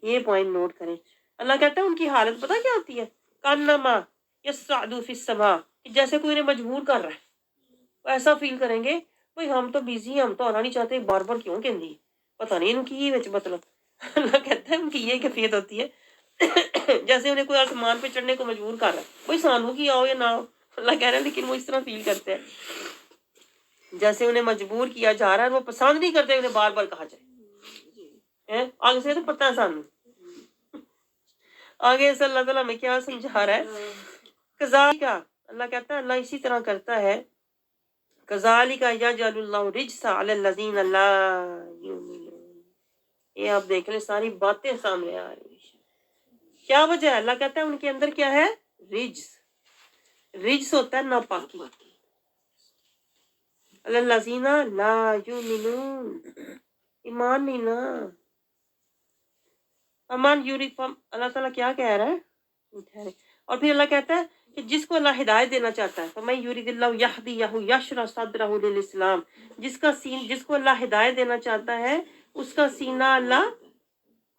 یہ پوائنٹ نوٹ کریں. اللہ کہتا ہے ان کی حالت پتہ کیا ہوتی ہے؟ کانما یصعد فی السماء، جیسے کوئی انہیں مجبور کر رہا ہے. ایسا فیل کریں گے بھئی ہم تو بیزی ہیں، ہم تو آنا نہیں چاہتے، بار بار کیوں کہندی پتہ نہیں ان کی یہ وچ مطلب. اللہ کہتا ہے ان کی یہ کیفیت ہوتی ہے جیسے انہیں کوئی آسمان پہ چڑھنے کو مجبور کر رہا ہے، کوئی سانو کی آؤ یا نہ آؤ. اللہ کہہ رہا ہے لیکن وہ اس طرح فیل کرتے ہیں جیسے انہیں مجبور کیا جا رہا ہے. وہ پسند نہیں کرتے انہیں بار بار کہا جائے. آگے سے تو پتہ ہے سانو. آگے سے اللہ تعالیٰ ہمیں کیا سمجھا رہا ہے؟ کذالک، اللہ کہتا ہے اللہ اسی طرح کرتا ہے. کذالک یجعل اللہ الرجس علی الذین لا یؤمنون. یہ آپ دیکھ لیں ساری باتیں سامنے آ رہی ہیں. کیا وجہ ہے؟ اللہ کہتا ہے ان کے اندر کیا ہے؟ رجس. رجس ہوتا ہے ناپاکی. علی الذین لا یؤمنون، ایمان نہیں نا. امان یورید، اللہ تعالیٰ کیا کہہ رہا ہے؟ اور پھر اللہ کہتا ہے کہ جس کو اللہ ہدایت دینا چاہتا ہے، فَمَن يُرِدِ اللَّهُ يَهْدِيَهُ يَشْرَحْ صَدْرَهُ لِلْإِسْلَامِ، جس کو اللہ ہدایت دینا چاہتا ہے اس کا سینہ اللہ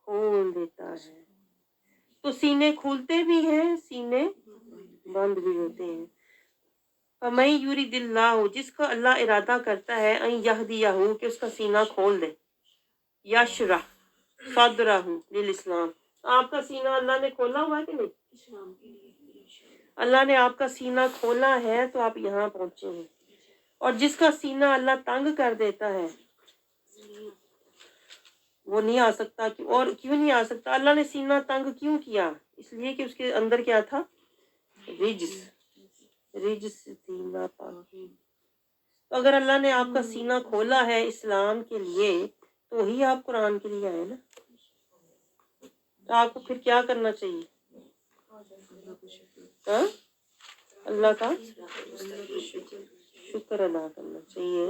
کھول دیتا ہے. تو سینے کھولتے بھی ہیں، سینے بند بھی ہوتے ہیں. فَمَن يُرِدِ اللَّهُ، جس کو اللہ ارادہ کرتا ہے، ان يَهْدِيَهُ، کہ اس کا سینہ کھول دے. یشرح صدرہ للاسلام، آپ کا سینہ اللہ نے کھولا ہوا ہے کہ نہیں؟ اللہ نے آپ کا سینہ کھولا ہے تو آپ یہاں پہنچے ہیں. اور جس کا سینہ اللہ تنگ کر دیتا ہے وہ نہیں آ سکتا. اور کیوں نہیں آ سکتا؟ اللہ نے سینہ تنگ کیوں کیا؟ اس لیے کہ اس کے اندر کیا تھا؟ رجس. رجس تھی، ناپاکی. تو اگر اللہ نے آپ کا سینہ کھولا ہے اسلام کے لیے تو ہی آپ قرآن کے لیے آئے نا. تو آپ کو پھر کیا کرنا چاہیے؟ ہاں؟ اللہ کا شکر ادا کرنا چاہیے.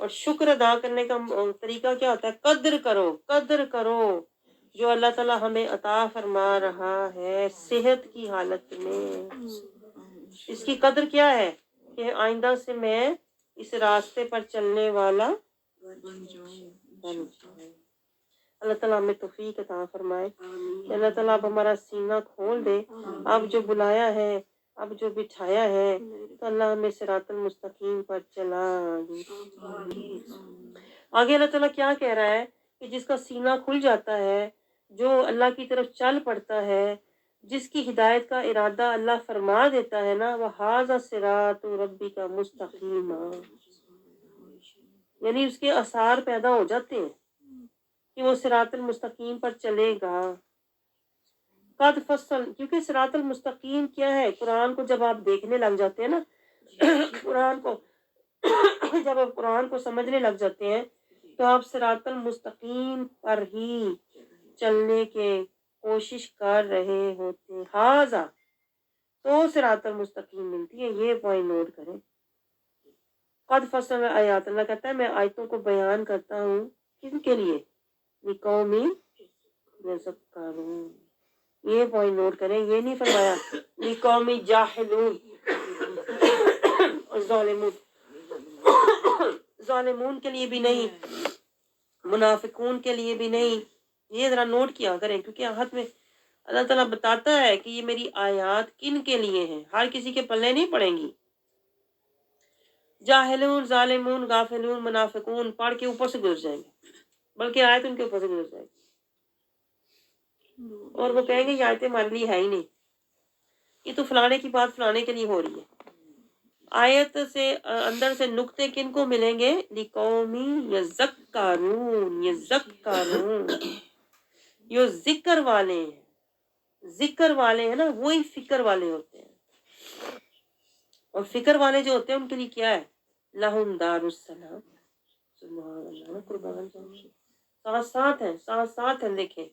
اور شکر ادا کرنے کا طریقہ کیا ہوتا ہے؟ قدر کرو، قدر کرو جو اللہ تعالیٰ ہمیں عطا فرما رہا ہے صحت کی حالت میں. اس کی قدر کیا ہے کہ آئندہ سے میں اس راستے پر چلنے والا بن جاؤں. اللہ تعالیٰ ہمیں توفیق عطا فرمائے. اللہ تعالیٰ اب ہمارا سینہ کھول دے. اب جو بلایا ہے، اب جو بٹھایا ہے، تو اللہ ہمیں صراط المستقیم پر چلا. آگے اللہ تعالیٰ کیا کہہ رہا ہے کہ جس کا سینہ کھل جاتا ہے، جو اللہ کی طرف چل پڑتا ہے، جس کی ہدایت کا ارادہ اللہ فرما دیتا ہے نا، وَهَذَا صِرَاطُ رَبِّكَ مُسْتَقِيمًا، یعنی اس کے آثار پیدا ہو جاتے ہیں کہ وہ صراط المستقیم پر چلے گا. قد فصل، کیونکہ صراط المستقیم کیا ہے؟ قرآن کو جب آپ دیکھنے لگ جاتے ہیں نا قرآن کو جب آپ قرآن کو سمجھنے لگ جاتے ہیں تو آپ صراط المستقیم پر ہی چلنے کے کوشش کر رہے ہوتے ہیں. ہاذا، تو صراط المستقیم ملتی ہے. یہ پوائنٹ نوٹ کریں. قد فصل آیات، اللہ کہتا ہے میں آیتوں کو بیان کرتا ہوں. کن کے لیے؟ لقوم یذکرون. یہ پوائنٹ نوٹ کریں. یہ نہیں فرمایا لقوم جاہلون اور ظالمون. ظالمون کے لیے بھی نہیں، منافقون کے لیے بھی نہیں. یہ ذرا نوٹ کیا کریں کیونکہ حد میں اللہ تعالیٰ بتاتا ہے کہ یہ میری آیات کن کے لیے ہیں. ہر کسی کے پلے نہیں پڑیں گی. جاہلون، ظالمون، غافلون، منافقون پڑھ کے اوپر سے گزر جائیں گے، بلکہ آیت ان کے اوپر سے گزر جائے گی اور وہ کہیں گے یہ آیتیں ہمارے لیے ہے ہی نہیں، یہ تو فلانے کی بات فلانے کے لیے ہو رہی ہے. آیت سے اندر سے نقطے کن کو ملیں گے؟ لقومی یذکرون. یذکرون یہ ذکر والے ہیں. ذکر والے ہیں نا، وہی فکر والے ہوتے ہیں. اور فکر والے جو ہوتے ہیں ان کے لیے کیا ہے؟ لہم دار السلام. سبحان اللہ، قربان جاؤں. ساتھ ہیں دیکھیں.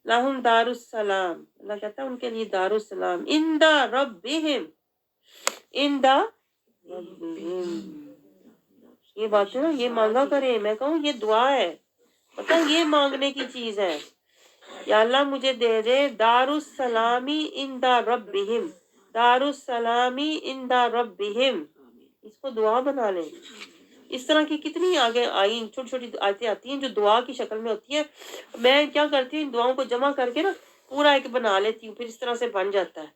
لہم دار السلام، اللہ کہتا ہے ان کے لیے دار السلام. عند ربہم، عند ربہم. یہ بات ہے نا، یہ مانگا کریں. میں کہوں یہ دعا ہے پتہ یہ مانگنے کی چیز ہے، یا اللہ مجھے دے دے دارالسلامی عند ربہم، دارالسلامی عند ربہم، اس کو دعا بنا لیں۔ اس طرح کی کتنی آگے آئی چھوٹی چھوٹی آیتیں آتی ہیں جو دعا کی شکل میں ہوتی ہیں۔ میں کیا کرتی ہوں، ان دعاؤں کو جمع کر کے نا پورا ایک بنا لیتی ہوں، پھر اس طرح سے بن جاتا ہے۔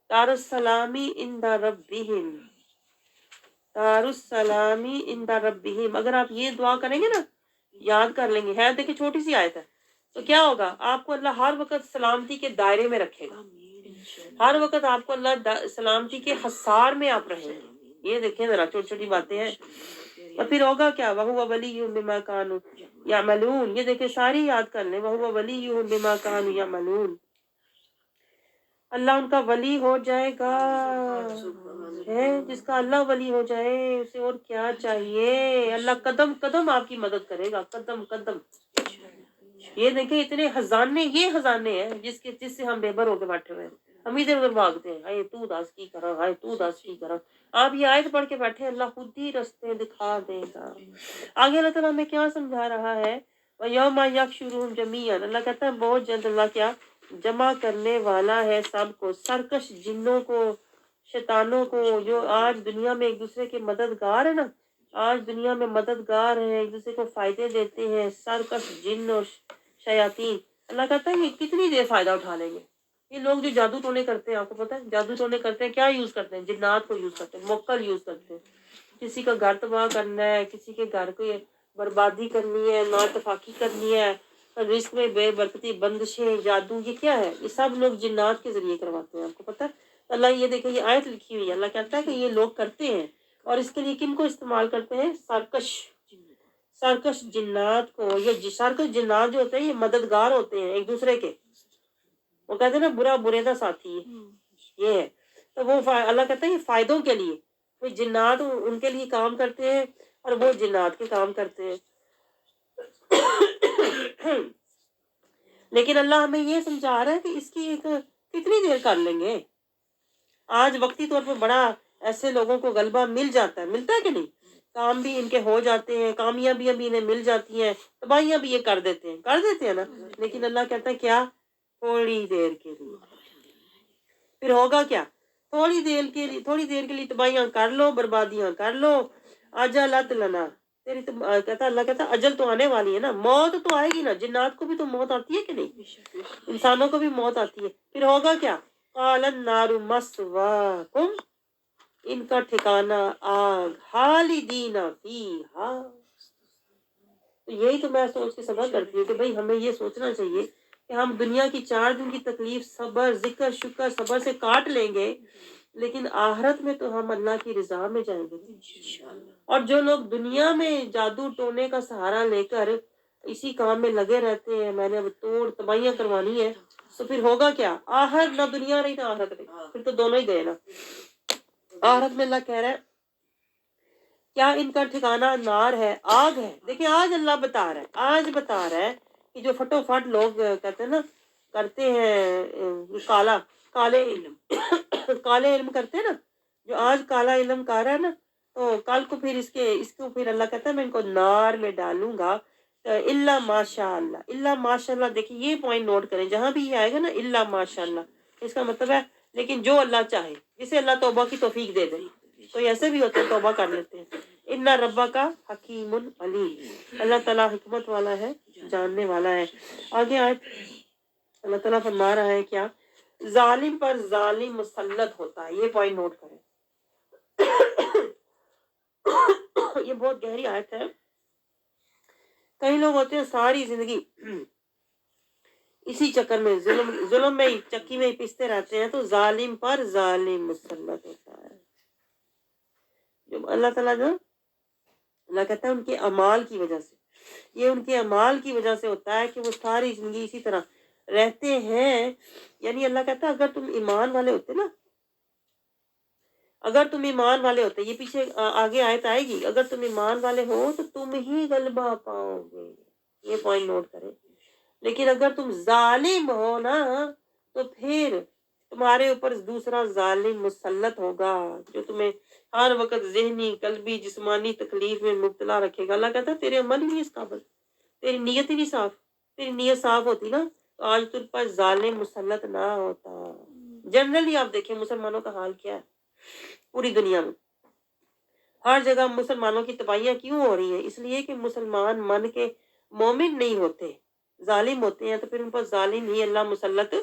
دارالسلامی عند ربہم، دارالسلامی عند ربہم، اگر آپ یہ دعا کریں گے نا، یاد کر لیں گے، ہے دیکھیں چھوٹی سی آیت ہے، تو کیا ہوگا، آپ کو اللہ ہر وقت سلامتی کے دائرے میں رکھے گا، ہر وقت آپ کو اللہ سلامتی کے حصار میں آپ رہیں گے۔ یہ دیکھیں ذرا چھوٹی چھوٹی باتیں ہیں۔ اور پھر ہوگا کیا، وَهُوَ وَلِيُّهُم بِمَا كَانُوا يَعْمَلُونَ، یہ دیکھیں ساری یاد کر لیں، وَهُوَ وَلِيُّهُم بِمَا كَانُوا يَعْمَلُونَ، اللہ ان کا ولی ہو جائے گا، ہے جس کا اللہ ولی ہو جائے اسے اور کیا چاہیے، اللہ قدم قدم آپ کی مدد کرے گا، قدم قدم۔ یہ دیکھیں اتنے خزانے، یہ خزانے ہیں جس سے ہم بے بر ہو کے بیٹھے ہوئے ہیں، ہم ادھر ادھر بھاگتے ہیں، ہائے تو دس کی کرا، ہائے تو دس کی کرا۔ آپ یہ آیت پڑھ کے بیٹھے، اللہ خود ہی رستے دکھا دے گا۔ آگے اللہ تعالیٰ ہمیں کیا سمجھا رہا ہے، وَيَوْمَ يَحْشُرُهُمْ جَمِيعًا، اللہ کہتا ہے بہت جلد اللہ کیا جمع کرنے والا ہے سب کو، سرکش جنوں کو، شیطانوں کو، جو آج دنیا میں ایک دوسرے کے مددگار ہیں نا، آج دنیا میں مددگار ہیں، ایک دوسرے کو فائدے دیتے ہیں، سرکش جن اور شیاطین، اللہ کہتا ہے یہ کتنی دیر فائدہ اٹھا لیں گے۔ یہ لوگ جو جادو ٹونے کرتے ہیں، آپ کو پتہ ہے جادو ٹونے کرتے ہیں، کیا یوز کرتے ہیں، جنات کو یوز کرتے ہیں، موکل یوز کرتے ہیں، کسی کا گھر تباہ کرنا ہے، کسی کے گھر کو بربادی کرنی ہے، ناتفاقی کرنی ہے، رزق میں بے برکتی، بندشیں، جادو، یہ کیا ہے، یہ سب لوگ جنات کے ذریعے کرواتے ہیں، آپ کو پتہ ہے۔ اللہ یہ دیکھیں، یہ آیت لکھی ہوئی ہے، اللہ کہتا ہے کہ یہ لوگ کرتے ہیں، اور اس کے لیے کن کو استعمال کرتے ہیں، سرکش جنات کو۔ یہ سرکش جنات جو ہوتے ہیں یہ مددگار ہوتے ہیں ایک دوسرے کے، وہ کہتے ہیں نا برا برے کا ساتھی ہے، یہ ہے، تو وہ اللہ کہتا ہے یہ فائدوں کے لیے، وہ جنات ان کے لیے کام کرتے ہیں اور وہ جنات کے کام کرتے ہیں۔ لیکن اللہ ہمیں یہ سمجھا رہا ہے کہ اس کی ایک کتنی دیر کر لیں گے۔ آج وقتی طور پر بڑا ایسے لوگوں کو غلبہ مل جاتا ہے، ملتا ہے کہ نہیں، کام بھی ان کے ہو جاتے ہیں، کامیابیاں بھی انہیں مل جاتی ہیں، تباہیاں بھی یہ کر دیتے ہیں نا، لیکن اللہ کہتا ہے کیا، تھوڑی دیر کے لیے، پھر ہوگا کیا، تھوڑی دیر کے لیے تباہیاں کر لو، بربادیاں کر لو، اجلت لنا، تیری کہتا اللہ کہتا اجل تو آنے والی ہے نا، موت تو آئے گی نا، جنات کو بھی تو موت آتی ہے کہ نہیں، انسانوں کو بھی موت آتی ہے، پھر ہوگا کیا، قال النار مسواکم، ان کا ٹھکانہ آگ، خالدین فیہا۔ تو یہی تو میں سوچ کے صبر کرتی ہوں کہ بھئی ہمیں یہ سوچنا چاہیے کہ ہم دنیا کی 4 دن کی تکلیف صبر، ذکر، شکر، صبر سے کاٹ لیں گے، لیکن آخرت میں تو ہم اللہ کی رضا میں جائیں گے۔ اور جو لوگ دنیا میں جادو ٹونے کا سہارا لے کر اسی کام میں لگے رہتے ہیں، میں نے اب توڑ تباہیاں کروانی ہے، تو پھر ہوگا کیا، آخرت نہ دنیا رہی نہ آخرت رہی، پھر تو دونوں ہی گئے نا۔ آخرت میں اللہ کہہ رہا ہے کیا ان کا ٹھکانہ نار ہے، آگ ہے۔ دیکھیں آج اللہ بتا رہا ہے کہ جو پھٹو پھٹ لوگ کہتے ہیں نا کرتے ہیں کالے علم کرتے ہیں نا، جو آج کالا علم کر رہا ہے نا، تو کل کو پھر اس کو پھر اللہ کہتا ہے میں ان کو نار میں ڈالوں گا، الا ماشاء اللہ، الا ماشاء اللہ۔ دیکھیں یہ پوائنٹ نوٹ کریں، جہاں بھی یہ آئے گا نا الا ماشاء اللہ، اس کا مطلب ہے لیکن جو اللہ چاہے، جسے اللہ توبہ کی توفیق دے دے، تو ایسے بھی ہوتے ہیں توبہ کر لیتے ہیں۔ ان ربا کا حکیم علیم، اللہ تعالیٰ حکمت والا ہے، جاننے والا ہے۔ آگے آئے اللہ تعالیٰ فرما رہا ہے کیا، ظالم پر ظالم مسلط ہوتا ہے، یہ پوائنٹ نوٹ کریں، یہ بہت گہری آیت ہے۔ کئی لوگ ہوتے ہیں ساری زندگی اسی چکر میں ظلم میں ہی چکی میں ہی پستے رہتے ہیں، تو ظالم پر ظالم مسلط ہوتا ہے۔ جو اللہ تعالیٰ جو اللہ کہتا ہے ان کے اعمال کی وجہ سے، یہ ان کے اعمال کی وجہ سے ہوتا ہے کہ وہ ساری زندگی اسی طرح رہتے ہیں۔ یعنی اللہ کہتا ہے اگر تم ایمان والے ہوتے نا، اگر تم ایمان والے ہوتے، یہ پیچھے آگے آیت آئے گی، اگر تم ایمان والے ہو تو تم ہی غلبہ پاؤ گے، یہ پوائنٹ نوٹ کریں۔ لیکن اگر تم ظالم ہو نا تو پھر تمہارے اوپر دوسرا ظالم مسلط ہوگا جو تمہیں ہر وقت ذہنی، قلبی، جسمانی تکلیف میں مبتلا رکھے گا۔ اللہ کہتا ہے تیرے عمل ہی نہیں اس قابل، تیری نیت ہی نہیں صاف، تیری نیت صاف ہوتی نا تو آج تجھ پر ظالم مسلط نہ ہوتا۔ جنرلی آپ دیکھیں مسلمانوں کا حال کیا ہے پوری دنیا میں، ہر جگہ مسلمانوں کی تباہیاں کیوں ہو رہی ہیں؟ اس لیے کہ مسلمان من کے مومن نہیں ہوتے، ظالم ہوتے ہیں، تو پھر ان پر ظالم ہی اللہ مسلط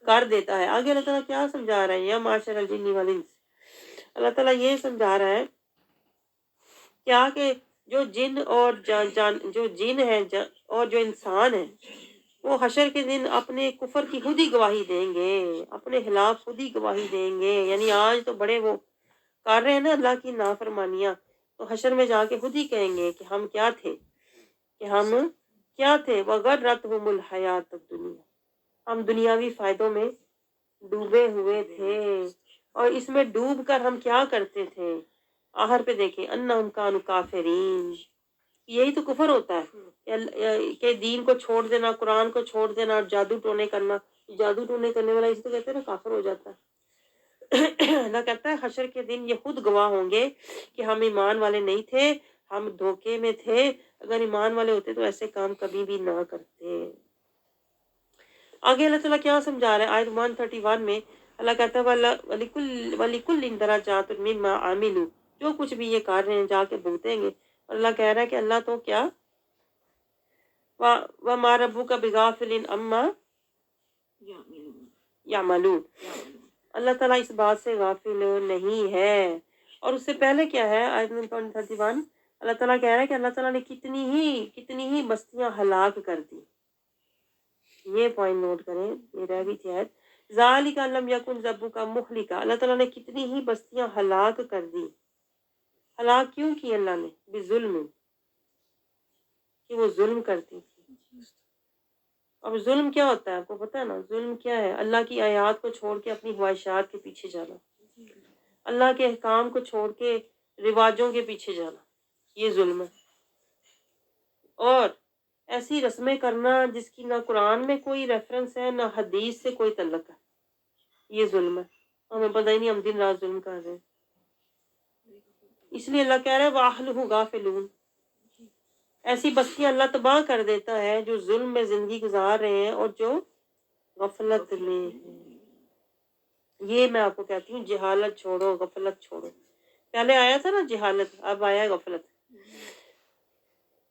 کر دیتا ہے۔ آگے اللہ تعالیٰ کیا سمجھا رہا ہے؟ یا معاشر الجن والانس، اللہ تعالیٰ یہ سمجھا رہا ہے کیا کہ جو جن اور جو جن ہے اور جو انسان ہے وہ حشر کے دن اپنے کفر کی خود ہی گواہی دیں گے، اپنے خلاف خود ہی گواہی دیں گے۔ یعنی آج تو بڑے وہ کر رہے ہیں نا اللہ کی نافرمانیاں، تو حشر میں جا کے خود ہی کہیں گے کہ ہم کیا تھے، کہ ہم کیا تھے، وغرتہم الحیات الدنیا، ہم دنیاوی فائدوں میں ڈوبے ہوئے تھے، اور اس میں ڈوب کر ہم کیا کرتے تھے؟ آخر پہ دیکھیں انہم کانوا کافرین، یہی تو کفر ہوتا ہے کہ دین کو چھوڑ دینا، قرآن کو چھوڑ دینا اور جادو ٹونے کرنا۔ جادو ٹونے کرنے والا اسی تو کہتے ہیں نا کافر ہو جاتا ہے۔ اللہ کہتا ہے حشر کے دن یہ خود گواہ ہوں گے کہ ہم ایمان والے نہیں تھے، ہم دھوکے میں تھے، اگر ایمان والے ہوتے تو ایسے کام کبھی بھی نہ کرتے۔ آگے اللہ تعالیٰ کیا سمجھا رہا ہے آیت 131 میں؟ اللہ کہتا ہے وَلِكُلٍّ دَرَجَاتٌ مِّمَّا عَمِلُوا، جو کچھ بھی یہ کر رہے ہیں جا کے بھگتیں گے۔ اللہ کہہ رہا ہے کہ اللہ تو کیا وَمَا رَبُّكَ بِغَافِلٍ عَمَّا يَعْمَلُونَ، اللہ تعالیٰ اس بات سے غافل نہیں ہے۔ اور اس سے پہلے کیا ہے آیت 131؟ اللہ تعالیٰ کہہ رہا ہے کہ اللہ تعالیٰ نے کتنی ہی بستیاں ہلاک کر دی۔ یہ پوائنٹ نوٹ کریں، یہ رہ گئی تھی آیت، ذَلِكَ لَمْ يَكُنْ رَبُّكَ مُهْلِكَ، اللہ تعالیٰ نے کتنی ہی بستیاں ہلاک کر دی۔ ہلاک کیوں کی اللہ نے؟ بظلم، کہ وہ ظلم کرتی تھی۔ اب ظلم کیا ہوتا ہے آپ کو پتہ ہے نا؟ ظلم کیا ہے؟ اللہ کی آیات کو چھوڑ کے اپنی خواہشات کے پیچھے جانا، اللہ کے احکام کو چھوڑ کے رواجوں کے پیچھے جانا، یہ ظلم ہے۔ اور ایسی رسمیں کرنا جس کی نہ قرآن میں کوئی ریفرنس ہے نہ حدیث سے کوئی تعلق ہے، یہ ظلم ہے۔ ہمیں پتہ ہی نہیں، ہم دن رات ظلم کر رہے ہیں۔ اس لیے اللہ کہہ رہا ہے وَأَهْلُهُ غَافِلُونَ، ایسی بستیاں اللہ تباہ کر دیتا ہے جو ظلم میں زندگی گزار رہے ہیں اور جو غفلت میں ہیں۔ یہ میں آپ کو کہتی ہوں جہالت چھوڑو، غفلت چھوڑو۔ پہلے آیا تھا نا جہالت، اب آیا ہے غفلت۔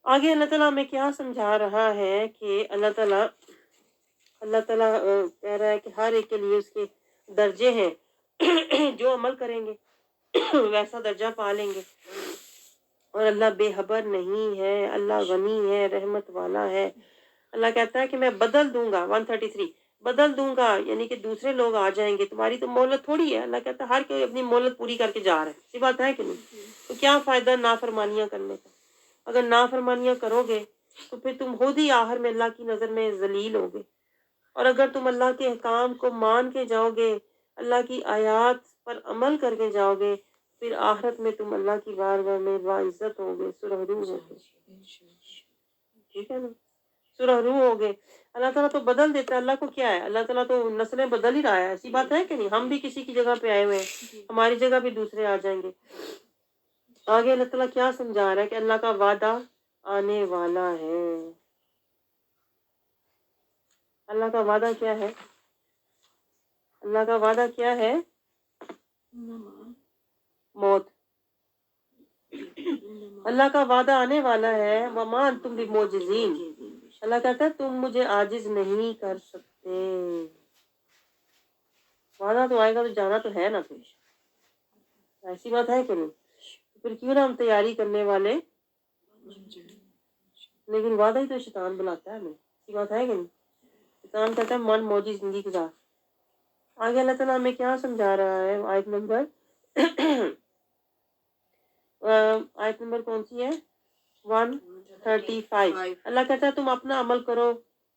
آگے اللہ تعالیٰ ہمیں کیا سمجھا رہا ہے کہ اللہ تعالیٰ کہہ رہا ہے کہ ہر ایک کے لیے اس کے درجے ہیں، جو عمل کریں گے ویسا درجہ پا لیں گے، اور اللہ بے خبر نہیں ہے، اللہ غنی ہے، رحمت والا ہے۔ اللہ کہتا ہے کہ میں بدل دوں گا، 133 بدل دوں گا، یعنی کہ دوسرے لوگ آ جائیں گے، تمہاری تو مہلت تھوڑی ہے۔ اللہ کہتا ہے ہر کوئی اپنی مہلت پوری کر کے جا رہا ہے، اسی بات ہے کہ نہیں؟ تو کیا فائدہ نافرمانیاں کرنے کا؟ اگر نافرمانیاں کرو گے تو پھر تم خود ہی آخر میں اللہ کی نظر میں ذلیل ہوگے، اور اگر تم اللہ کے احکام کو مان کے جاؤ گے، اللہ کی آیات پر عمل کر کے جاؤ گے، پھر آخرت میں تم اللہ کی بارگاہ میں باعزت ہوگے، سرخرو ہوگے، ٹھیک ہے نا؟ سرخرو ہوگے۔ اللہ تعالیٰ تو بدل دیتا ہے، اللہ کو کیا ہے؟ اللہ تعالیٰ تو نسلیں بدل ہی رہا ہے، ایسی بات ہے کہ نہیں؟ ہم بھی کسی کی جگہ پہ آئے ہوئے ہیں، ہماری جگہ بھی دوسرے آ جائیں گے۔ آگے اللہ تعالیٰ کیا سمجھا رہا ہے کہ اللہ کا وعدہ آنے والا ہے۔ اللہ کا وعدہ کیا ہے؟ اللہ کا وعدہ کیا ہے؟ موت۔ اللہ کا وعدہ آنے والا ہے، وَمَا أَنْتُمْ بِمُعْجِزِينَ، اللہ کہتا ہے تم مجھے عاجز نہیں کر سکتے۔ وعدہ تو آئے گا تو جانا تو ہے نا، پھر ایسی بات ہے کہ نہیں؟ پھر کیوں نہ ہم تیاری کرنے والے، لیکن وعدہ ہی تو شیطان بناتا ہے ہمیں، ایسی بات ہے کہ نہیں؟ شیطان کہتا ہے من موجی زندگی گزار۔ آگے اللہ تعالیٰ ہمیں کیا سمجھا رہا ہے آیت نمبر کون سی ہے؟ 135۔ اللہ کہتا ہے تم اپنا عمل کرو،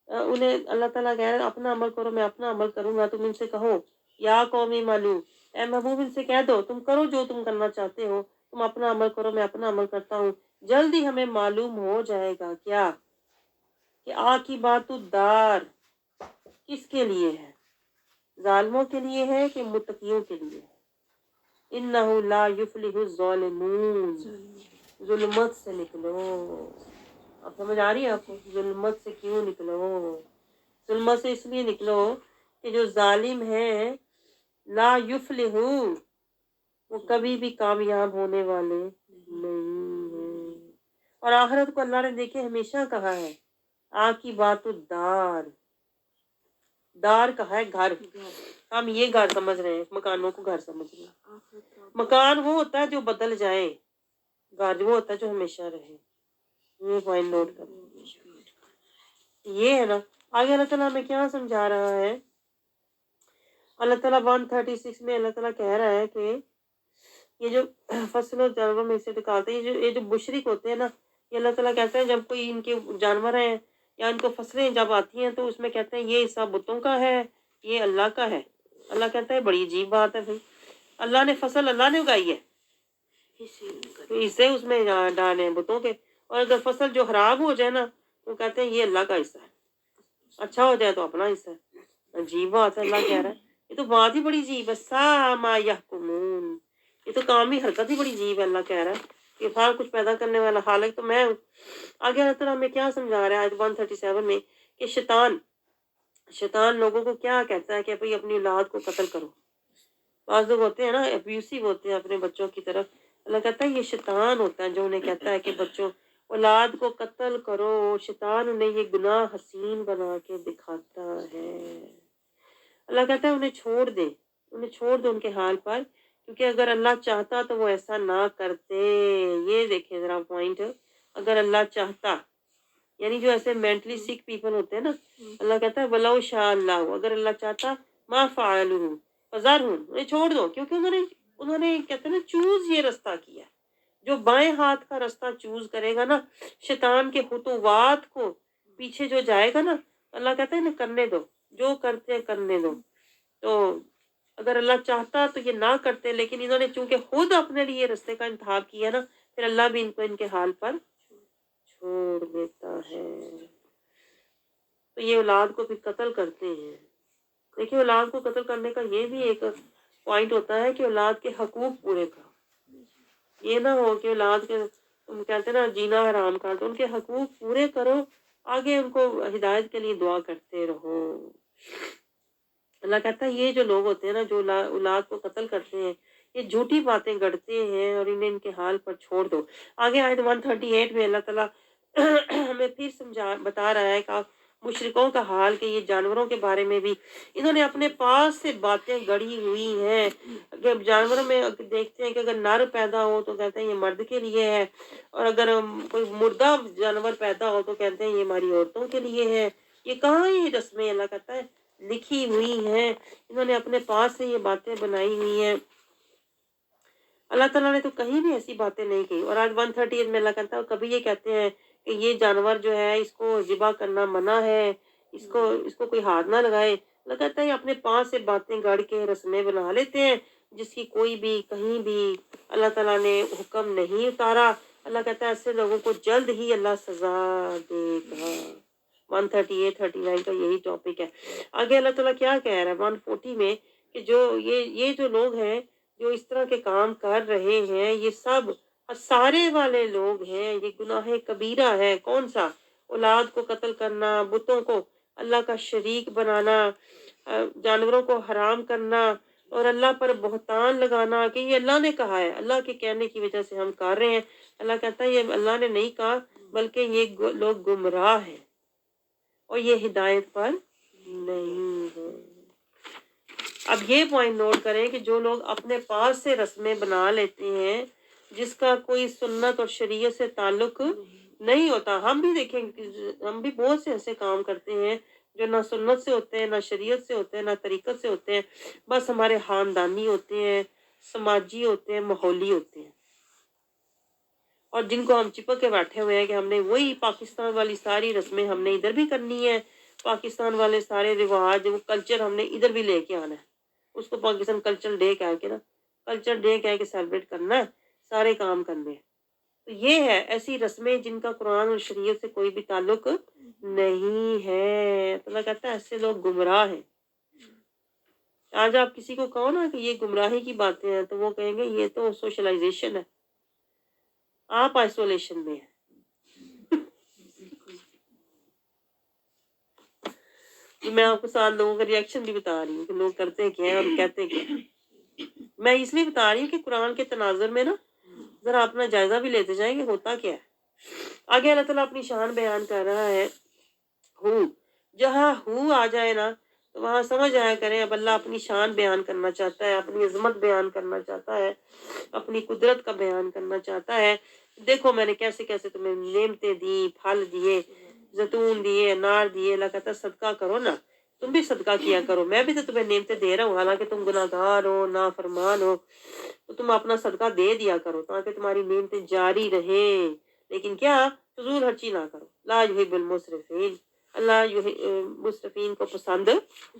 انہیں اللہ تعالیٰ کہہ رہا ہے اپنا عمل کرو، میں اپنا عمل کروں گا، تم ان سے کہو یا قومی معلوم، اے محبوب ان سے کہہ دو تم کرو جو تم کرنا چاہتے ہو، تم اپنا عمل کرو، میں اپنا عمل کرتا ہوں، جلد ہی ہمیں معلوم ہو جائے گا کیا کہ عاقبات الدار کس کے لیے ہے، ظالموں کے لیے ہے کہ متقیوں کے لیے ہے۔ انہ لا یفلح الظالمون، ظلمت سے نکلو۔ اب سمجھ آ رہی ہے آپ کو؟ ظلمت سے کیوں نکلو؟ ظلمت سے اس لیے نکلو کہ جو ظالم ہیں لا یفلحو، وہ کبھی بھی کامیاب ہونے والے نہیں ہیں۔ اور آخرت کو اللہ نے دیکھے ہمیشہ کہا ہے آ کی بات دار، دار کہا ہے گھر، ہم یہ گھر سمجھ رہے ہیں، مکانوں کو گھر سمجھ رہے ہیں۔ مکان وہ ہوتا ہے جو بدل جائے، گھر وہ ہوتا ہے جو ہمیشہ رہے۔ یہ پوائنٹ نوٹ کر، یہ ہے نا۔ آگے اللہ تعالیٰ ہمیں کیا سمجھا رہا ہے؟ اللہ تعالیٰ 136 میں اللہ تعالیٰ کہہ رہا ہے کہ یہ جو فصل و جانوروں میں سے نکالتے ہیں، یہ جو مشرک ہوتے ہیں نا، یہ اللہ تعالیٰ کہتے ہیں جب کوئی ان کے جانور ہیں یا ان کو فصلیں جب آتی ہیں تو اس میں کہتے ہیں یہ حصہ بتوں کا ہے، یہ اللہ کا ہے۔ اللہ کہتا ہے بڑی عجیب بات ہے بھائی، اللہ نے فصل اللہ نے اگائی ہے، تو حصے اس میں ڈالے ہیں بتوں کے، اور اگر فصل جو خراب ہو جائے نا تو کہتے ہیں یہ اللہ کا حصہ ہے، اچھا ہو جائے تو اپنا حصہ ہے۔ عجیب بات ہے، اللہ کہہ رہا ہے یہ تو بات ہی بڑی عجیب ہے، سا ما یحکمون، یہ تو کام ہی حرکت ہی بڑی عجیب ہے۔ اللہ کہہ رہا ہے کہ ہر کچھ پیدا کرنے والا خالق تو میں ہوں۔ آگے اللہ تعالیٰ ہمیں کیا سمجھا رہا ہے آیت 137 میں کہ شیطان لوگوں کو کیا کہتا ہے کہ بھئی اپنی اولاد کو قتل کرو۔ بعض لوگ ہوتے ہیں نا ابیوسیو ہوتے ہیں اپنے بچوں کی طرف، اللہ کہتا ہے یہ شیطان ہوتا ہے جو انہیں کہتا ہے کہ بچوں اولاد کو قتل کرو، شیطان انہیں یہ گناہ حسین بنا کے دکھاتا ہے۔ اللہ کہتا ہے انہیں چھوڑ دے ان کے حال پر، کیونکہ اگر اللہ چاہتا تو وہ ایسا نہ کرتے۔ یہ دیکھیں ذرا پوائنٹ، اگر اللہ چاہتا، یعنی جو ایسے مینٹلی سک پیپل ہوتے ہیں نا، اللہ کہتا ہے وَلَوْ شَاءَ اللَّهُ، اگر اللہ چاہتا مَا فَعَلُوهُ فَذَرْهُمْ، انہیں چھوڑ دو، کیونکہ انہوں نے کہتے ہیں نا چوز یہ رستہ کیا، جو بائیں ہاتھ کا رستہ چوز کرے گا نا، شیطان کے خطوات کو پیچھے جو جائے گا نا، اللہ کہتا ہے انہیں کرنے دو، جو کرتے ہیں کرنے دو۔ تو اگر اللہ چاہتا تو یہ نہ کرتے، لیکن انہوں نے چونکہ خود اپنے لیے رستے کا انتخاب کیا نا، پھر اللہ بھی ان کو ان کے حال پر چھوڑ دیتا ہے۔ تو یہ اولاد کو پھر قتل کرتے ہیں۔ دیکھیں اولاد کو قتل کرنے کا یہ بھی ایک پوائنٹ ہوتا ہے کہ اولاد کے حقوق پورے کرو، یہ نہ ہو کہ اولاد کے کہتے ہیں نا جینا حرام کر دو، ان کے حقوق پورے کرو، آگے ان کو ہدایت کے لیے دعا کرتے رہو۔ اللہ کہتا ہے یہ جو لوگ ہوتے ہیں نا جو اولاد کو قتل کرتے ہیں، یہ جھوٹی باتیں گڑتے ہیں اور انہیں ان کے حال پر چھوڑ دو۔ آگے آیت 138 میں اللہ تعالیٰ ہمیں پھر بتا رہا ہے کہ مشرکوں کا حال کہ یہ جانوروں کے بارے میں بھی انہوں نے اپنے پاس سے باتیں گڑی ہوئی ہیں کہ جانوروں میں دیکھتے ہیں کہ اگر نر پیدا ہو تو کہتے ہیں یہ مرد کے لیے ہے، اور اگر کوئی مردہ جانور پیدا ہو تو کہتے ہیں یہ ہماری عورتوں کے لیے ہے۔ یہ کہاں یہ رسمیں اللہ کہتا ہے لکھی ہوئی ہیں، انہوں نے اپنے پاس سے یہ باتیں بنائی ہوئی ہیں۔ اللہ تعالیٰ نے تو کہیں بھی ایسی باتیں نہیں کی۔ اور آج 138 میں اللہ کہتا ہے کبھی یہ کہتے ہیں کہ یہ جانور جو ہے اس کو ذبح کرنا منع ہے، اس کو کوئی ہاتھ نہ لگائے۔ اللہ کہتا ہے یہ اپنے پاس سے باتیں گڑ کے رسمیں بنا لیتے ہیں جس کی کوئی بھی کہیں بھی اللہ تعالیٰ نے حکم نہیں اتارا۔ اللہ کہتا ہے ایسے لوگوں کو جلد ہی اللہ سزا دے گا۔ 138-39 کا یہی ٹاپک ہے۔ آگے اللہ تعالیٰ کیا کہہ رہا ہے 140 میں کہ جو یہ جو لوگ ہیں جو اس طرح کے کام کر رہے ہیں، یہ سب سارے والے لوگ ہیں، یہ گناہ کبیرہ ہے۔ کون سا؟ اولاد کو قتل کرنا، بتوں کو اللہ کا شریک بنانا، جانوروں کو حرام کرنا، اور اللہ پر بہتان لگانا کہ یہ اللہ نے کہا ہے، اللہ کے کہنے کی وجہ سے ہم کر رہے ہیں۔ اللہ کہتا ہے یہ اللہ نے نہیں کہا، بلکہ یہ لوگ گمراہ ہیں اور یہ ہدایت پر نہیں ہے۔ اب یہ پوائنٹ نوٹ کریں کہ جو لوگ اپنے پاس سے رسمیں بنا لیتے ہیں جس کا کوئی سنت اور شریعت سے تعلق نہیں ہوتا، ہم بھی دیکھیں ہم بھی بہت سے ایسے کام کرتے ہیں جو نہ سنت سے ہوتے ہیں، نہ شریعت سے ہوتے ہیں، نہ طریقت سے ہوتے ہیں، بس ہمارے خاندانی ہوتے ہیں، سماجی ہوتے ہیں، ماحولی ہوتے ہیں، اور جن کو ہم چپک کے بیٹھے ہوئے ہیں کہ ہم نے وہی پاکستان والی ساری رسمیں ہم نے ادھر بھی کرنی ہے، پاکستان والے سارے رواج وہ کلچر ہم نے ادھر بھی لے کے آنا ہے، اس کو پاکستان کلچر ڈے کہہ کے نا کلچر ڈے کہہ کے سیلیبریٹ کرنا ہے، سارے کام کرنے ہیں۔ تو یہ ہے ایسی رسمیں جن کا قرآن اور شریعت سے کوئی بھی تعلق نہیں ہے۔ تو اللہ کہتا ہے ایسے لوگ گمراہ ہیں۔ آج آپ کسی کو کہو نا کہ یہ گمراہی کی باتیں ہیں تو وہ کہیں گے یہ تو سوشلائزیشن ہے، آپ آئسولیشن میں ہیں۔ کہ میں آپ کو ساتھ لوگوں کا ریئیکشن بھی بتا رہی ہوں کہ لوگ کرتے کیا ہیں اور کہتے کیا ہیں۔ میں اس لیے بتا رہی ہوں کہ قرآن کے تناظر میں نا ذرا اپنا جائزہ بھی لیتے جائیں کہ ہوتا کیا ہے۔ آگے اللہ تعالیٰ اپنی شان بیان کر رہا ہے، ہو جہاں ہو آ جائے نا تو وہاں سمجھ آیا کریں اب اللہ اپنی شان بیان کرنا چاہتا ہے، اپنی عظمت بیان کرنا چاہتا ہے، اپنی قدرت کا بیان کرنا چاہتا ہے۔ دیکھو میں نے کیسے کیسے تمہیں نعمتیں دی، پھل دیے، زیتون دیے، انار دیے۔ اللہ کہتا ہے صدقہ کرو نا، تم بھی صدقہ کیا کرو، میں بھی تو تمہیں نعمتیں دے رہا ہوں، حالانکہ تم گناہ گار ہو، نافرمان ہو، تو تم اپنا صدقہ دے دیا کرو تاکہ تمہاری نعمتیں جاری رہیں۔ لیکن کیا فضول خرچی نہ کرو۔ لا یحب المسرفین، اللہ مسرفین کو پسند